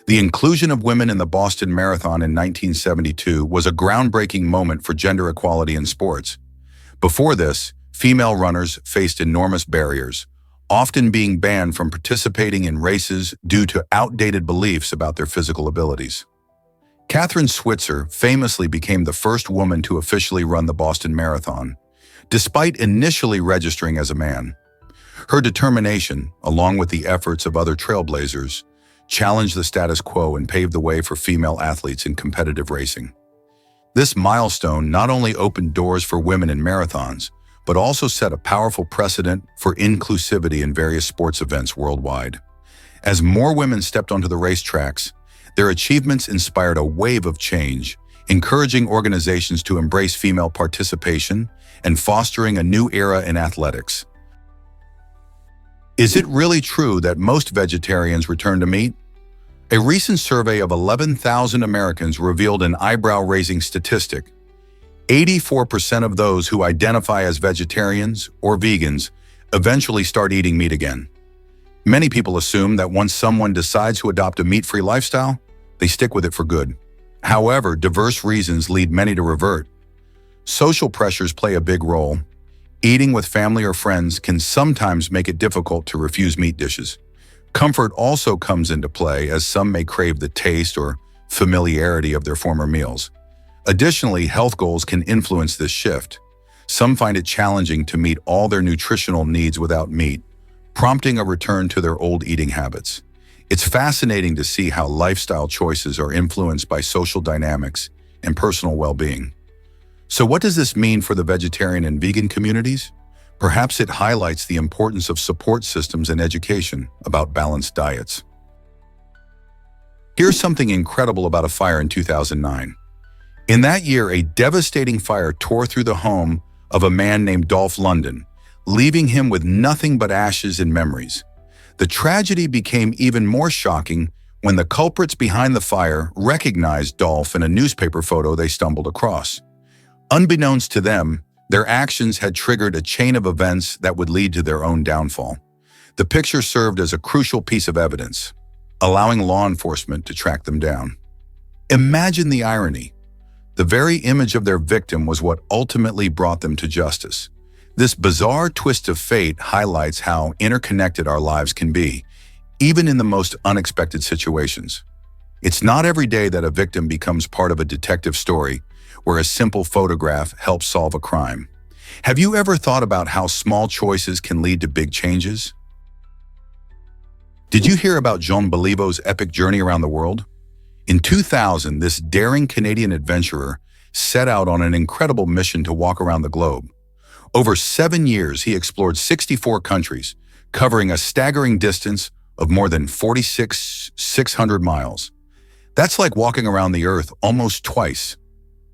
The inclusion of women in the Boston Marathon in 1972 was a groundbreaking moment for gender equality in sports. Before this, female runners faced enormous barriers, often being banned from participating in races due to outdated beliefs about their physical abilities. Catherine Switzer famously became the first woman to officially run the Boston Marathon, despite initially registering as a man. Her determination, along with the efforts of other trailblazers, challenged the status quo and paved the way for female athletes in competitive racing. This milestone not only opened doors for women in marathons, but also set a powerful precedent for inclusivity in various sports events worldwide. As more women stepped onto the racetracks, their achievements inspired a wave of change, encouraging organizations to embrace female participation and fostering a new era in athletics. Is it really true that most vegetarians return to meat? A recent survey of 11,000 Americans revealed an eyebrow-raising statistic. 84% of those who identify as vegetarians or vegans eventually start eating meat again. Many people assume that once someone decides to adopt a meat-free lifestyle, they stick with it for good. However, diverse reasons lead many to revert. Social pressures play a big role. Eating with family or friends can sometimes make it difficult to refuse meat dishes. Comfort also comes into play, as some may crave the taste or familiarity of their former meals. Additionally, health goals can influence this shift. Some find it challenging to meet all their nutritional needs without meat, prompting a return to their old eating habits. It's fascinating to see how lifestyle choices are influenced by social dynamics and personal well-being. So what does this mean for the vegetarian and vegan communities? Perhaps it highlights the importance of support systems and education about balanced diets. Here's something incredible about a fire in 2009. In that year, a devastating fire tore through the home of a man named Dolph London, leaving him with nothing but ashes and memories. The tragedy became even more shocking when the culprits behind the fire recognized Dolph in a newspaper photo they stumbled across. Unbeknownst to them, their actions had triggered a chain of events that would lead to their own downfall. The picture served as a crucial piece of evidence, allowing law enforcement to track them down. Imagine the irony. The very image of their victim was what ultimately brought them to justice. This bizarre twist of fate highlights how interconnected our lives can be, even in the most unexpected situations. It's not every day that a victim becomes part of a detective story where a simple photograph helps solve a crime. Have you ever thought about how small choices can lead to big changes? Did you hear about Jean Beliveau's epic journey around the world? In 2000, this daring Canadian adventurer set out on an incredible mission to walk around the globe. Over 7 years, he explored 64 countries, covering a staggering distance of more than 600 miles. That's like walking around the Earth almost twice.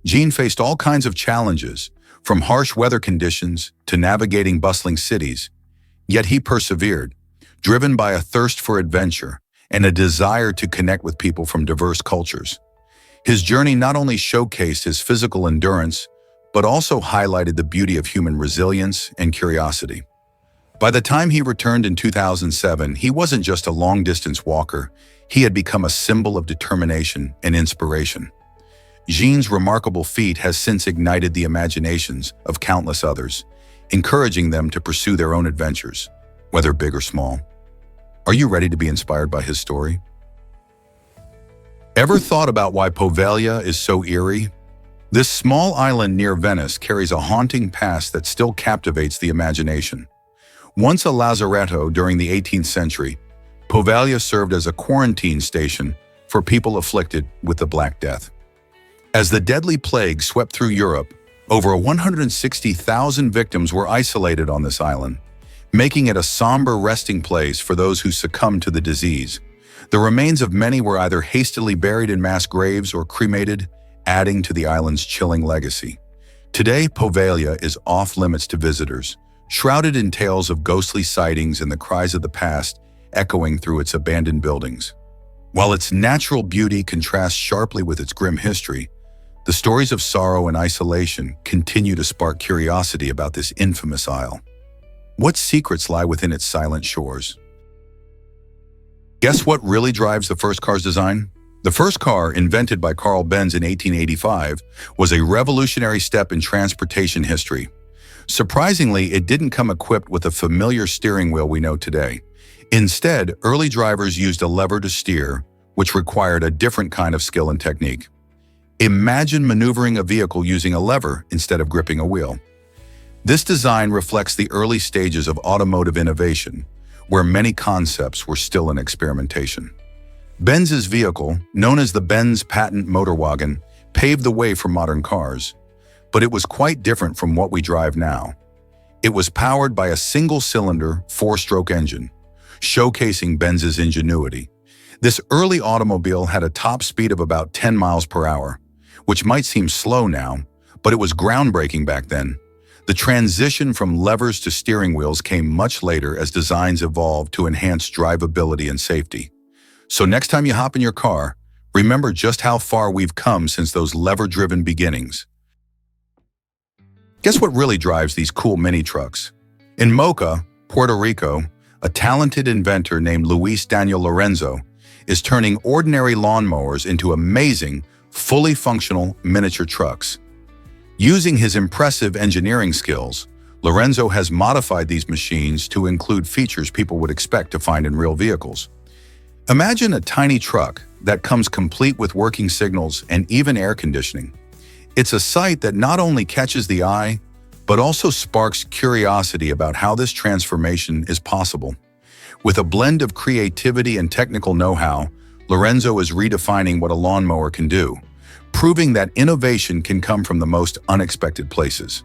Jean faced all kinds of challenges, from harsh weather conditions to navigating bustling cities. Yet he persevered, driven by a thirst for adventure and a desire to connect with people from diverse cultures. His journey not only showcased his physical endurance, but also highlighted the beauty of human resilience and curiosity. By the time he returned in 2007, he wasn't just a long-distance walker, he had become a symbol of determination and inspiration. Jean's remarkable feat has since ignited the imaginations of countless others, encouraging them to pursue their own adventures, whether big or small. Are you ready to be inspired by his story? Ever thought about why Poveglia is so eerie? This small island near Venice carries a haunting past that still captivates the imagination. Once a lazaretto during the 18th century, Poveglia served as a quarantine station for people afflicted with the Black Death. As the deadly plague swept through Europe, over 160,000 victims were isolated on this island, making it a somber resting place for those who succumbed to the disease. The remains of many were either hastily buried in mass graves or cremated, adding to the island's chilling legacy. Today, Poveglia is off-limits to visitors, shrouded in tales of ghostly sightings and the cries of the past echoing through its abandoned buildings. While its natural beauty contrasts sharply with its grim history, the stories of sorrow and isolation continue to spark curiosity about this infamous isle. What secrets lie within its silent shores? Guess what really drives the first car's design? The first car, invented by Carl Benz in 1885, was a revolutionary step in transportation history. Surprisingly, it didn't come equipped with a familiar steering wheel we know today. Instead, early drivers used a lever to steer, which required a different kind of skill and technique. Imagine maneuvering a vehicle using a lever instead of gripping a wheel. This design reflects the early stages of automotive innovation, where many concepts were still in experimentation. Benz's vehicle, known as the Benz patent motorwagen, paved the way for modern cars, but it was quite different from what we drive now. It was powered by a single-cylinder, four-stroke engine, showcasing Benz's ingenuity. This early automobile had a top speed of about 10 miles per hour, which might seem slow now, but it was groundbreaking back then. The transition from levers to steering wheels came much later as designs evolved to enhance drivability and safety. So next time you hop in your car, remember just how far we've come since those lever-driven beginnings. Guess what really drives these cool mini trucks? In Mocha, Puerto Rico, a talented inventor named Luis Daniel Lorenzo is turning ordinary lawnmowers into amazing, fully functional miniature trucks. Using his impressive engineering skills, Lorenzo has modified these machines to include features people would expect to find in real vehicles. Imagine a tiny truck that comes complete with working signals and even air conditioning. It's a sight that not only catches the eye, but also sparks curiosity about how this transformation is possible. With a blend of creativity and technical know-how, Lorenzo is redefining what a lawnmower can do, proving that innovation can come from the most unexpected places.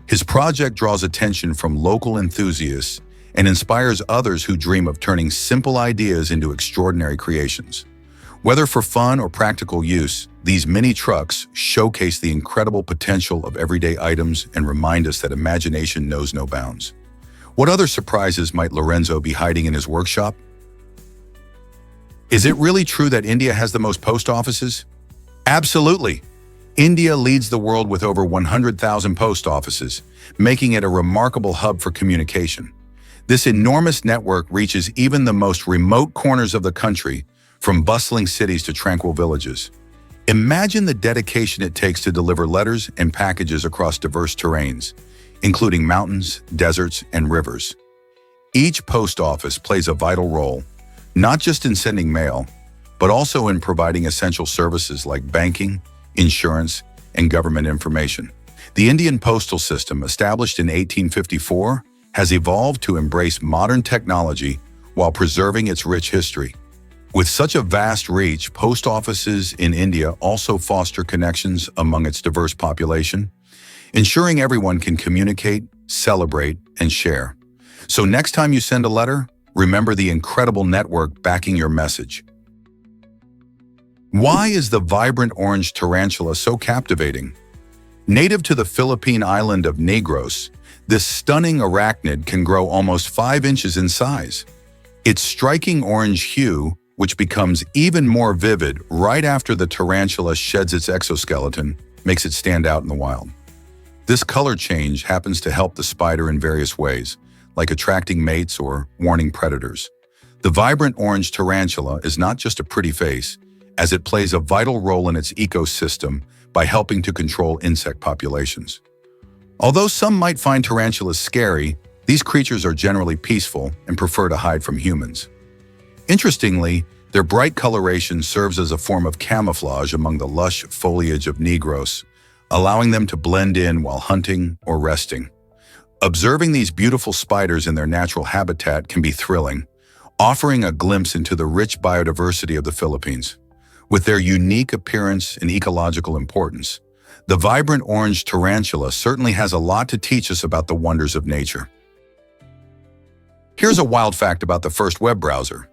His project draws attention from local enthusiasts and inspires others who dream of turning simple ideas into extraordinary creations. Whether for fun or practical use, these mini trucks showcase the incredible potential of everyday items and remind us that imagination knows no bounds. What other surprises might Lorenzo be hiding in his workshop? Is it really true that India has the most post offices? Absolutely. India leads the world with over 100,000 post offices, making it a remarkable hub for communication. This enormous network reaches even the most remote corners of the country, from bustling cities to tranquil villages. Imagine the dedication it takes to deliver letters and packages across diverse terrains, including mountains, deserts, and rivers. Each post office plays a vital role, not just in sending mail, but also in providing essential services like banking, insurance, and government information. The Indian postal system, established in 1854, has evolved to embrace modern technology while preserving its rich history. With such a vast reach, post offices in India also foster connections among its diverse population, ensuring everyone can communicate, celebrate, and share. So next time you send a letter, remember the incredible network backing your message. Why is the vibrant orange tarantula so captivating? Native to the Philippine island of Negros, this stunning arachnid can grow almost 5 inches in size. Its striking orange hue, which becomes even more vivid right after the tarantula sheds its exoskeleton, makes it stand out in the wild. This color change happens to help the spider in various ways, like attracting mates or warning predators. The vibrant orange tarantula is not just a pretty face, as it plays a vital role in its ecosystem by helping to control insect populations. Although some might find tarantulas scary, these creatures are generally peaceful and prefer to hide from humans. Interestingly, their bright coloration serves as a form of camouflage among the lush foliage of Negros, allowing them to blend in while hunting or resting. Observing these beautiful spiders in their natural habitat can be thrilling, offering a glimpse into the rich biodiversity of the Philippines. With their unique appearance and ecological importance, the vibrant orange tarantula certainly has a lot to teach us about the wonders of nature. Here's a wild fact about the first web browser.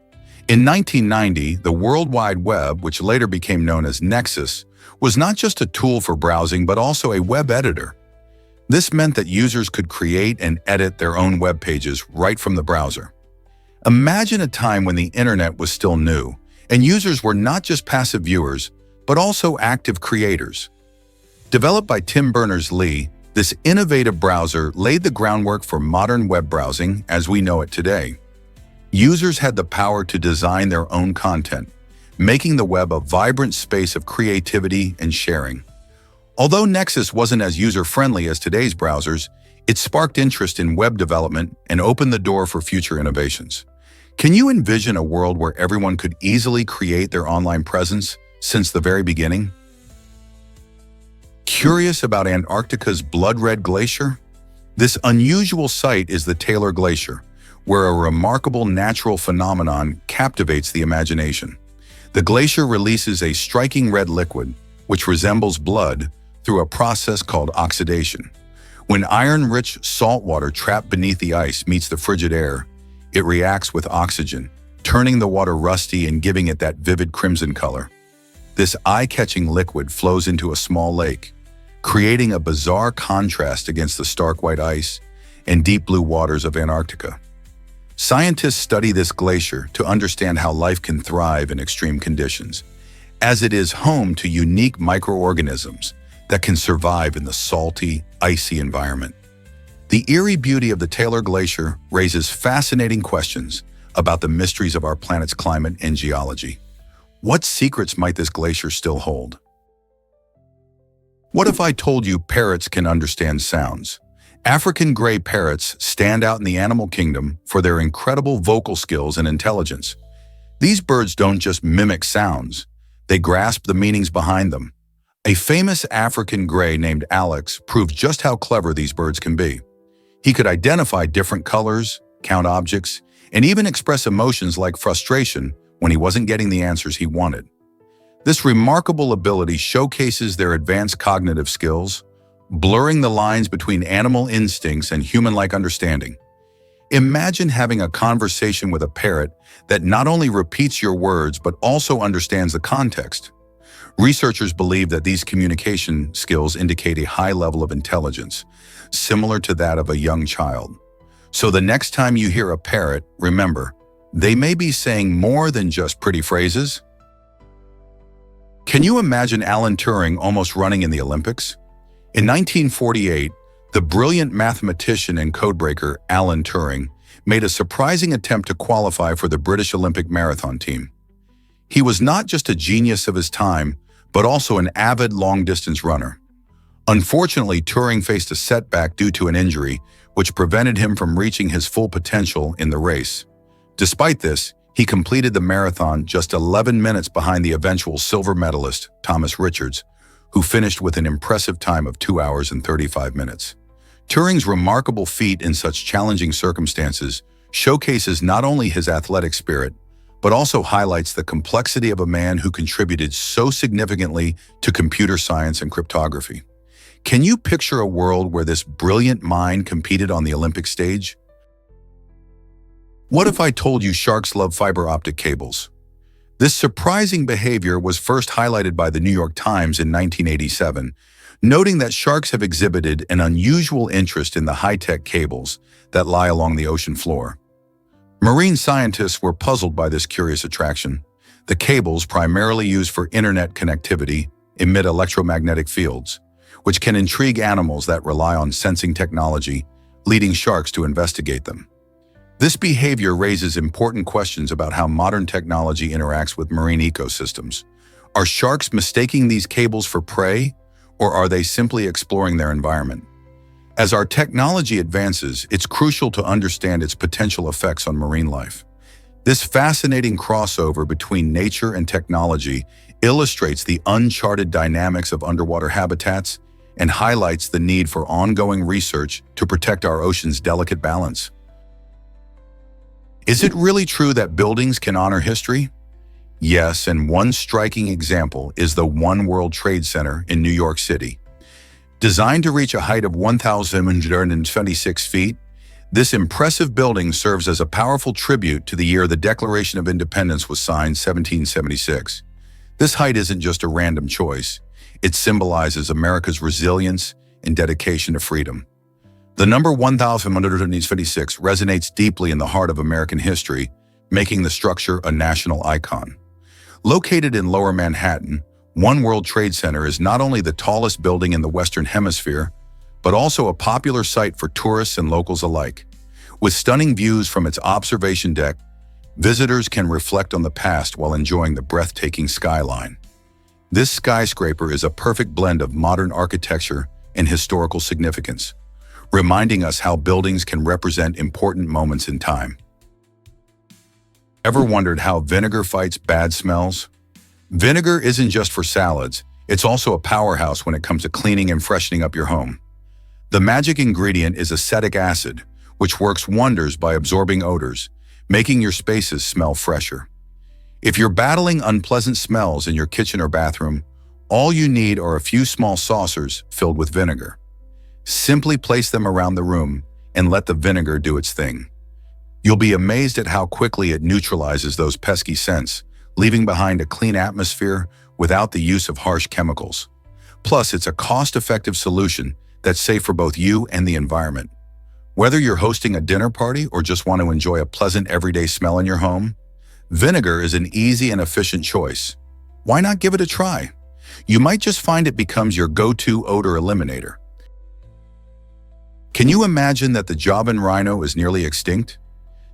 In 1990, the World Wide Web, which later became known as Nexus, was not just a tool for browsing but also a web editor. This meant that users could create and edit their own web pages right from the browser. Imagine a time when the internet was still new, and users were not just passive viewers, but also active creators. Developed by Tim Berners-Lee, this innovative browser laid the groundwork for modern web browsing as we know it today. Users had the power to design their own content, making the web a vibrant space of creativity and sharing. Although Nexus wasn't as user-friendly as today's browsers, it sparked interest in web development and opened the door for future innovations. Can you envision a world where everyone could easily create their online presence since the very beginning? Curious about Antarctica's blood-red glacier? This unusual site is the Taylor Glacier, where a remarkable natural phenomenon captivates the imagination. The glacier releases a striking red liquid, which resembles blood, through a process called oxidation. When iron-rich salt water trapped beneath the ice meets the frigid air, it reacts with oxygen, turning the water rusty and giving it that vivid crimson color. This eye-catching liquid flows into a small lake, creating a bizarre contrast against the stark white ice and deep blue waters of Antarctica. Scientists study this glacier to understand how life can thrive in extreme conditions, as it is home to unique microorganisms that can survive in the salty, icy environment. The eerie beauty of the Taylor Glacier raises fascinating questions about the mysteries of our planet's climate and geology. What secrets might this glacier still hold? What if I told you parrots can understand sounds? African gray parrots stand out in the animal kingdom for their incredible vocal skills and intelligence. These birds don't just mimic sounds, they grasp the meanings behind them. A famous African gray named Alex proved just how clever these birds can be. He could identify different colors, count objects, and even express emotions like frustration when he wasn't getting the answers he wanted. This remarkable ability showcases their advanced cognitive skills, blurring the lines between animal instincts and human-like understanding. Imagine having a conversation with a parrot that not only repeats your words but also understands the context. Researchers believe that these communication skills indicate a high level of intelligence, similar to that of a young child. So the next time you hear a parrot, remember, they may be saying more than just pretty phrases. Can you imagine Alan Turing almost running in the Olympics? In 1948, the brilliant mathematician and codebreaker Alan Turing made a surprising attempt to qualify for the British Olympic marathon team. He was not just a genius of his time, but also an avid long-distance runner. Unfortunately, Turing faced a setback due to an injury, which prevented him from reaching his full potential in the race. Despite this, he completed the marathon just 11 minutes behind the eventual silver medalist, Thomas Richards, who finished with an impressive time of 2 hours and 35 minutes. Turing's remarkable feat in such challenging circumstances showcases not only his athletic spirit, but also highlights the complexity of a man who contributed so significantly to computer science and cryptography. Can you picture a world where this brilliant mind competed on the Olympic stage? What if I told you sharks love fiber optic cables? This surprising behavior was first highlighted by the New York Times in 1987, noting that sharks have exhibited an unusual interest in the high-tech cables that lie along the ocean floor. Marine scientists were puzzled by this curious attraction. The cables, primarily used for internet connectivity, emit electromagnetic fields, which can intrigue animals that rely on sensing technology, leading sharks to investigate them. This behavior raises important questions about how modern technology interacts with marine ecosystems. Are sharks mistaking these cables for prey, or are they simply exploring their environment? As our technology advances, it's crucial to understand its potential effects on marine life. This fascinating crossover between nature and technology illustrates the uncharted dynamics of underwater habitats and highlights the need for ongoing research to protect our ocean's delicate balance. Is it really true that buildings can honor history? Yes, and one striking example is the One World Trade Center in New York City. Designed to reach a height of 1,126 feet, this impressive building serves as a powerful tribute to the year the Declaration of Independence was signed, 1776. This height isn't just a random choice. It symbolizes America's resilience and dedication to freedom. The number 1,126 resonates deeply in the heart of American history, making the structure a national icon. Located in Lower Manhattan, One World Trade Center is not only the tallest building in the Western Hemisphere, but also a popular site for tourists and locals alike. With stunning views from its observation deck, visitors can reflect on the past while enjoying the breathtaking skyline. This skyscraper is a perfect blend of modern architecture and historical significance, reminding us how buildings can represent important moments in time. Ever wondered how vinegar fights bad smells? Vinegar isn't just for salads, It's also a powerhouse when it comes to cleaning and freshening up your home. The magic ingredient is acetic acid, which works wonders by absorbing odors, making your spaces smell fresher. If you're battling unpleasant smells in your kitchen or bathroom, all you need are a few small saucers filled with vinegar. Simply place them around the room and let the vinegar do its thing. You'll be amazed at how quickly it neutralizes those pesky scents, leaving behind a clean atmosphere without the use of harsh chemicals. Plus, it's a cost-effective solution that's safe for both you and the environment. Whether you're hosting a dinner party or just want to enjoy a pleasant everyday smell in your home, vinegar is an easy and efficient choice. Why not give it a try? You might just find it becomes your go-to odor eliminator. Can you imagine that the Javan rhino is nearly extinct?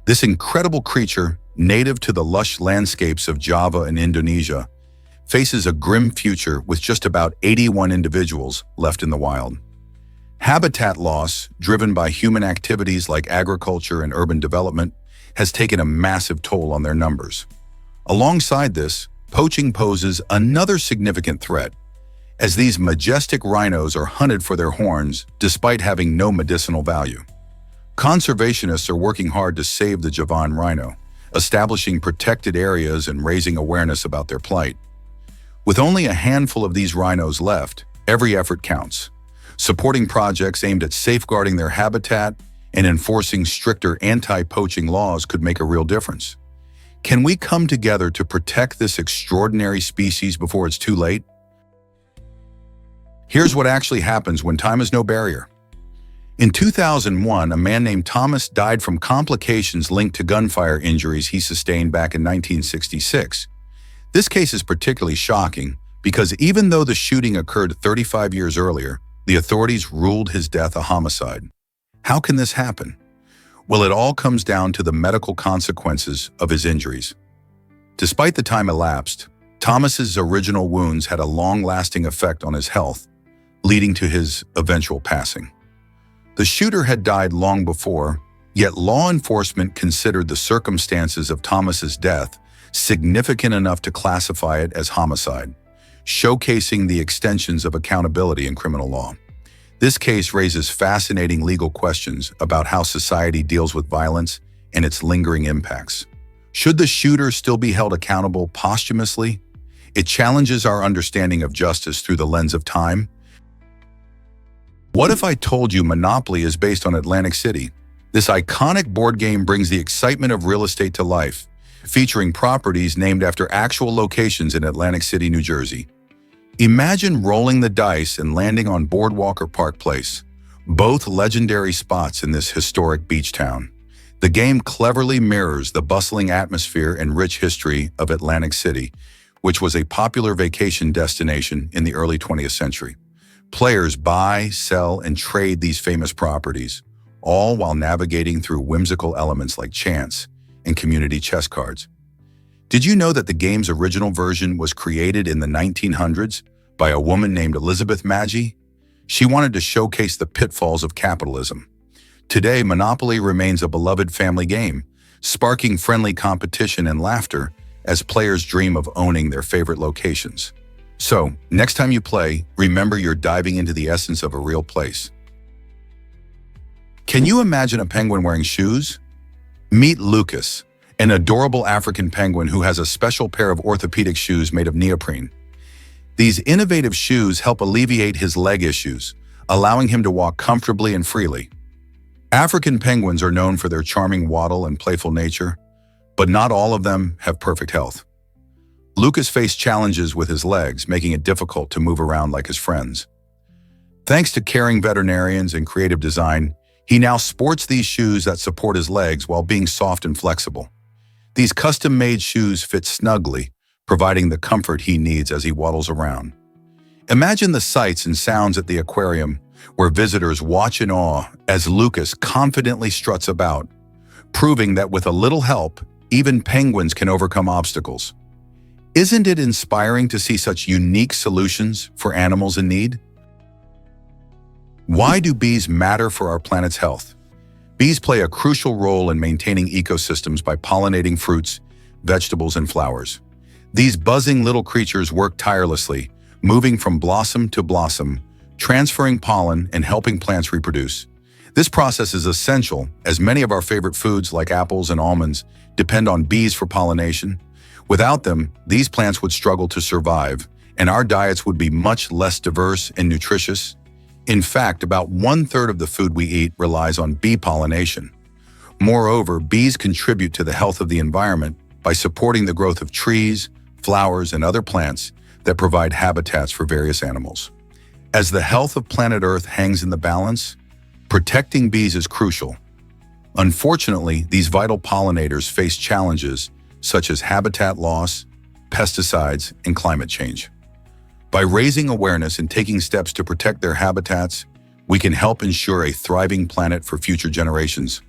This incredible creature, native to the lush landscapes of Java and Indonesia, faces a grim future with just about 81 individuals left in the wild. Habitat loss, driven by human activities like agriculture and urban development, has taken a massive toll on their numbers. Alongside this, poaching poses another significant threat, as these majestic rhinos are hunted for their horns despite having no medicinal value. Conservationists are working hard to save the Javan rhino, establishing protected areas and raising awareness about their plight. With only a handful of these rhinos left, every effort counts. Supporting projects aimed at safeguarding their habitat and enforcing stricter anti-poaching laws could make a real difference. Can we come together to protect this extraordinary species before it's too late? Here's what actually happens when time is no barrier. In 2001, a man named Thomas died from complications linked to gunfire injuries he sustained back in 1966. This case is particularly shocking because even though the shooting occurred 35 years earlier, the authorities ruled his death a homicide. How can this happen? Well, it all comes down to the medical consequences of his injuries. Despite the time elapsed, Thomas's original wounds had a long-lasting effect on his health, leading to his eventual passing. The shooter had died long before, yet law enforcement considered the circumstances of Thomas's death significant enough to classify it as homicide, showcasing the extensions of accountability in criminal law. This case raises fascinating legal questions about how society deals with violence and its lingering impacts. Should the shooter still be held accountable posthumously? It challenges our understanding of justice through the lens of time. What if I told you Monopoly is based on Atlantic City? This iconic board game brings the excitement of real estate to life, featuring properties named after actual locations in Atlantic City, New Jersey. Imagine rolling the dice and landing on Boardwalk or Park Place, both legendary spots in this historic beach town. The game cleverly mirrors the bustling atmosphere and rich history of Atlantic City, which was a popular vacation destination in the early 20th century. Players buy, sell, and trade these famous properties, all while navigating through whimsical elements like chance and community chess cards. Did you know that the game's original version was created in the 1900s by a woman named Elizabeth Magie? She wanted to showcase the pitfalls of capitalism. Today, Monopoly remains a beloved family game, sparking friendly competition and laughter as players dream of owning their favorite locations. So, next time you play, remember you're diving into the essence of a real place. Can you imagine a penguin wearing shoes? Meet Lucas, an adorable African penguin who has a special pair of orthopedic shoes made of neoprene. These innovative shoes help alleviate his leg issues, allowing him to walk comfortably and freely. African penguins are known for their charming waddle and playful nature, but not all of them have perfect health. Lucas faced challenges with his legs, making it difficult to move around like his friends. Thanks to caring veterinarians and creative design, he now sports these shoes that support his legs while being soft and flexible. These custom-made shoes fit snugly, providing the comfort he needs as he waddles around. Imagine the sights and sounds at the aquarium, where visitors watch in awe as Lucas confidently struts about, proving that with a little help, even penguins can overcome obstacles. Isn't it inspiring to see such unique solutions for animals in need? Why do bees matter for our planet's health? Bees play a crucial role in maintaining ecosystems by pollinating fruits, vegetables, and flowers. These buzzing little creatures work tirelessly, moving from blossom to blossom, transferring pollen and helping plants reproduce. This process is essential as many of our favorite foods like apples and almonds depend on bees for pollination. Without them, these plants would struggle to survive, and our diets would be much less diverse and nutritious. In fact, about 1/3 of the food we eat relies on bee pollination. Moreover, bees contribute to the health of the environment by supporting the growth of trees, flowers, and other plants that provide habitats for various animals. As the health of planet Earth hangs in the balance, protecting bees is crucial. Unfortunately, these vital pollinators face challenges such as habitat loss, pesticides, and climate change. By raising awareness and taking steps to protect their habitats, we can help ensure a thriving planet for future generations.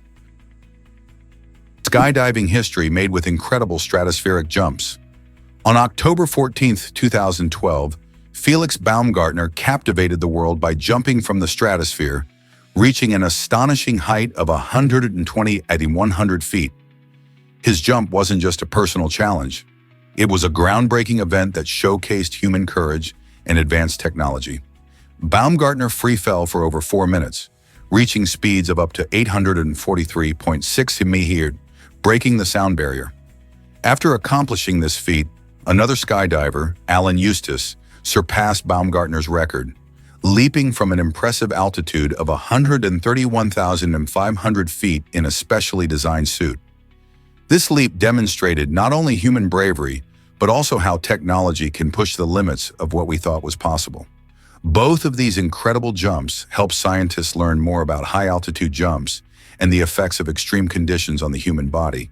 Skydiving history made with incredible stratospheric jumps. On October 14, 2012, Felix Baumgartner captivated the world by jumping from the stratosphere, reaching an astonishing height of 120 at 100 feet. His jump wasn't just a personal challenge. It was a groundbreaking event that showcased human courage and advanced technology. Baumgartner free fell for over 4 minutes, reaching speeds of up to 843.6 mph, breaking the sound barrier. After accomplishing this feat, another skydiver, Alan Eustace, surpassed Baumgartner's record, leaping from an impressive altitude of 131,500 feet in a specially designed suit. This leap demonstrated not only human bravery, but also how technology can push the limits of what we thought was possible. Both of these incredible jumps help scientists learn more about high-altitude jumps and the effects of extreme conditions on the human body.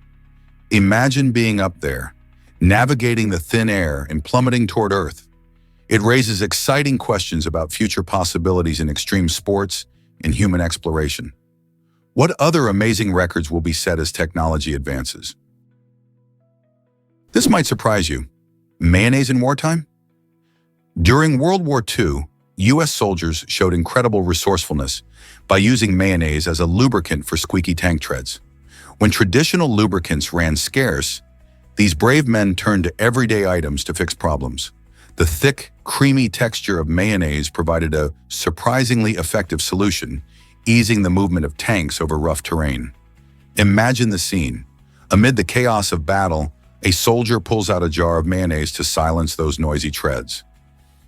Imagine being up there, navigating the thin air and plummeting toward Earth. It raises exciting questions about future possibilities in extreme sports and human exploration. What other amazing records will be set as technology advances? This might surprise you. Mayonnaise in wartime? During World War II, U.S. soldiers showed incredible resourcefulness by using mayonnaise as a lubricant for squeaky tank treads. When traditional lubricants ran scarce, these brave men turned to everyday items to fix problems. The thick, creamy texture of mayonnaise provided a surprisingly effective solution, easing the movement of tanks over rough terrain. Imagine the scene. Amid the chaos of battle, a soldier pulls out a jar of mayonnaise to silence those noisy treads.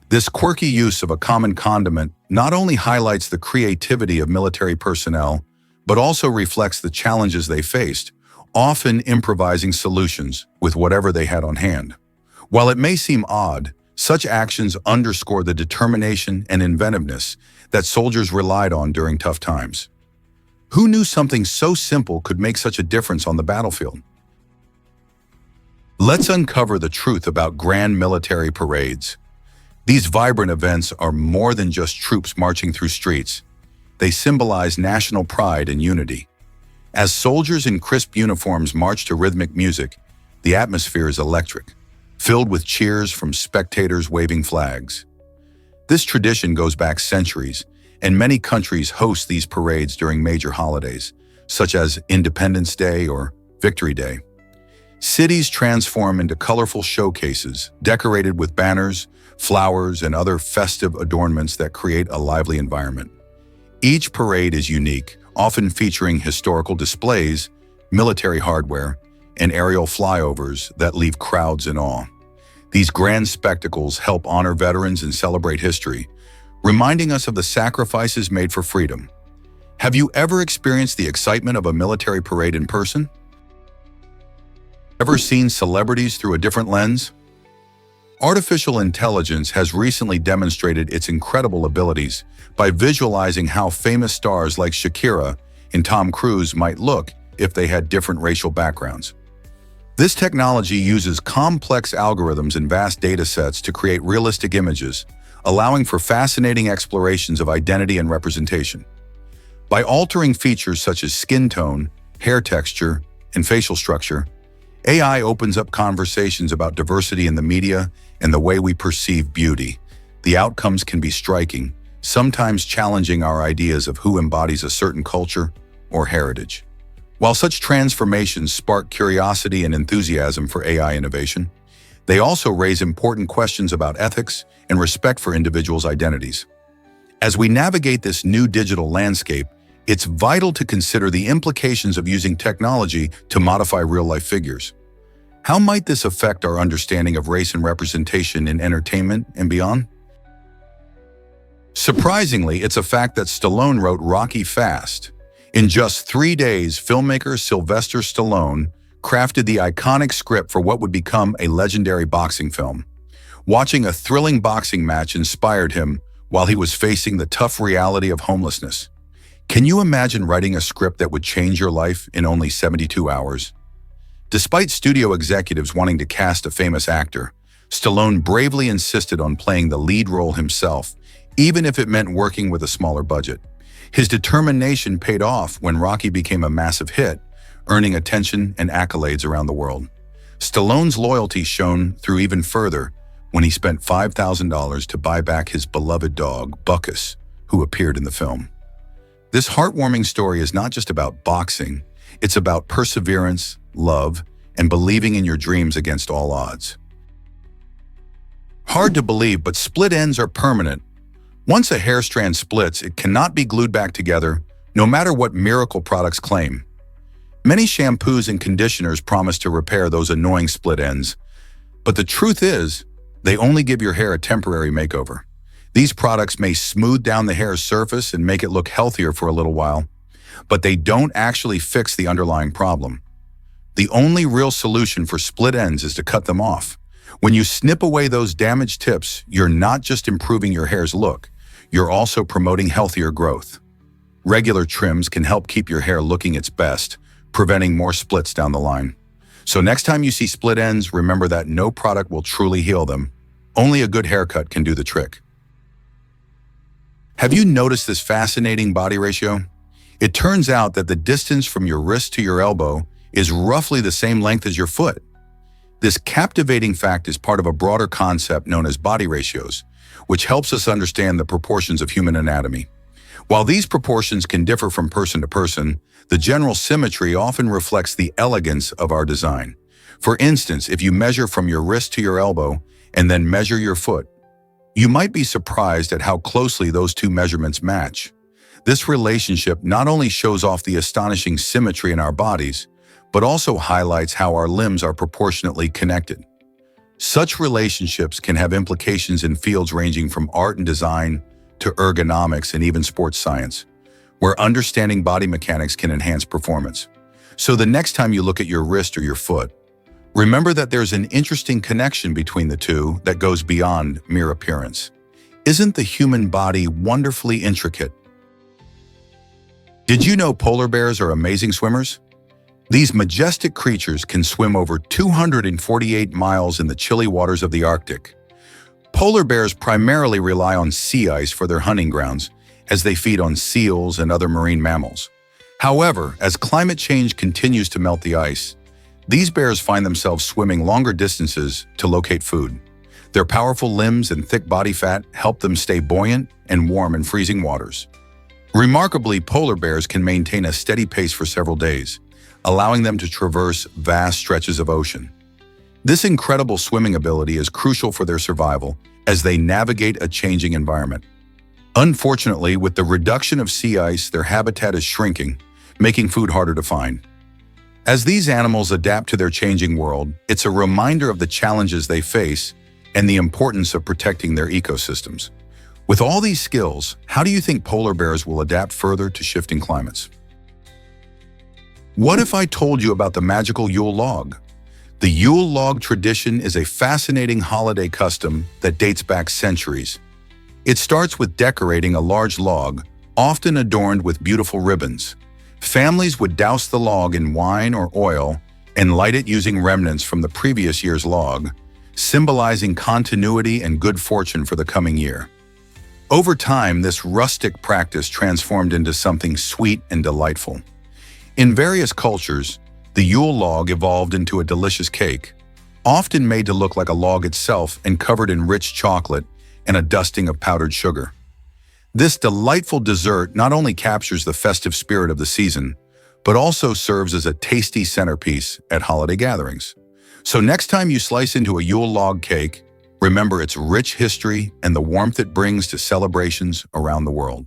This quirky use of a common condiment not only highlights the creativity of military personnel, but also reflects the challenges they faced, often improvising solutions with whatever they had on hand. While it may seem odd, such actions underscore the determination and inventiveness that soldiers relied on during tough times. Who knew something so simple could make such a difference on the battlefield? Let's uncover the truth about grand military parades. These vibrant events are more than just troops marching through streets. They symbolize national pride and unity. As soldiers in crisp uniforms march to rhythmic music, the atmosphere is electric, filled with cheers from spectators waving flags. This tradition goes back centuries, and many countries host these parades during major holidays, such as Independence Day or Victory Day. Cities transform into colorful showcases, decorated with banners, flowers, and other festive adornments that create a lively environment. Each parade is unique, often featuring historical displays, military hardware, and aerial flyovers that leave crowds in awe. These grand spectacles help honor veterans and celebrate history, reminding us of the sacrifices made for freedom. Have you ever experienced the excitement of a military parade in person? Ever seen celebrities through a different lens? Artificial intelligence has recently demonstrated its incredible abilities by visualizing how famous stars like Shakira and Tom Cruise might look if they had different racial backgrounds. This technology uses complex algorithms and vast data sets to create realistic images, allowing for fascinating explorations of identity and representation. By altering features such as skin tone, hair texture, and facial structure, AI opens up conversations about diversity in the media and the way we perceive beauty. The outcomes can be striking, sometimes challenging our ideas of who embodies a certain culture or heritage. While such transformations spark curiosity and enthusiasm for AI innovation, They also raise important questions about ethics and respect for individuals' identities. As we navigate this new digital landscape, it's vital to consider the implications of using technology to modify real-life figures. How might this affect our understanding of race and representation in entertainment and beyond? Surprisingly, it's a fact that Stallone wrote Rocky fast. In just 3 days, filmmaker Sylvester Stallone crafted the iconic script for what would become a legendary boxing film. Watching a thrilling boxing match inspired him while he was facing the tough reality of homelessness. Can you imagine writing a script that would change your life in only 72 hours? Despite studio executives wanting to cast a famous actor, Stallone bravely insisted on playing the lead role himself, even if it meant working with a smaller budget. His determination paid off when Rocky became a massive hit, earning attention and accolades around the world. Stallone's loyalty shone through even further when he spent $5,000 to buy back his beloved dog, Buckus, who appeared in the film. This heartwarming story is not just about boxing, it's about perseverance, love, and believing in your dreams against all odds. Hard to believe, but split ends are permanent. Once a hair strand splits, it cannot be glued back together, no matter what miracle products claim. Many shampoos and conditioners promise to repair those annoying split ends, but the truth is, they only give your hair a temporary makeover. These products may smooth down the hair's surface and make it look healthier for a little while, but they don't actually fix the underlying problem. The only real solution for split ends is to cut them off. When you snip away those damaged tips, you're not just improving your hair's look, you're also promoting healthier growth. Regular trims can help keep your hair looking its best, preventing more splits down the line. So next time you see split ends, remember that no product will truly heal them. Only a good haircut can do the trick. Have you noticed this fascinating body ratio? It turns out that the distance from your wrist to your elbow is roughly the same length as your foot. This captivating fact is part of a broader concept known as body ratios, which helps us understand the proportions of human anatomy. While these proportions can differ from person to person, the general symmetry often reflects the elegance of our design. For instance, if you measure from your wrist to your elbow and then measure your foot, you might be surprised at how closely those two measurements match. This relationship not only shows off the astonishing symmetry in our bodies, but also highlights how our limbs are proportionately connected. Such relationships can have implications in fields ranging from art and design to ergonomics and even sports science, where understanding body mechanics can enhance performance. So the next time you look at your wrist or your foot, remember that there's an interesting connection between the two that goes beyond mere appearance. Isn't the human body wonderfully intricate? Did you know polar bears are amazing swimmers? These majestic creatures can swim over 248 miles in the chilly waters of the Arctic. Polar bears primarily rely on sea ice for their hunting grounds, as they feed on seals and other marine mammals. However, as climate change continues to melt the ice, these bears find themselves swimming longer distances to locate food. Their powerful limbs and thick body fat help them stay buoyant and warm in freezing waters. Remarkably, polar bears can maintain a steady pace for several days, allowing them to traverse vast stretches of ocean. This incredible swimming ability is crucial for their survival as they navigate a changing environment. Unfortunately, with the reduction of sea ice, their habitat is shrinking, making food harder to find. As these animals adapt to their changing world, it's a reminder of the challenges they face and the importance of protecting their ecosystems. With all these skills, how do you think polar bears will adapt further to shifting climates? What if I told you about the magical Yule log? The Yule log tradition is a fascinating holiday custom that dates back centuries. It starts with decorating a large log, often adorned with beautiful ribbons. Families would douse the log in wine or oil and light it using remnants from the previous year's log, symbolizing continuity and good fortune for the coming year. Over time, this rustic practice transformed into something sweet and delightful. In various cultures, the Yule log evolved into a delicious cake, often made to look like a log itself and covered in rich chocolate and a dusting of powdered sugar. This delightful dessert not only captures the festive spirit of the season, but also serves as a tasty centerpiece at holiday gatherings. So next time you slice into a Yule log cake, remember its rich history and the warmth it brings to celebrations around the world.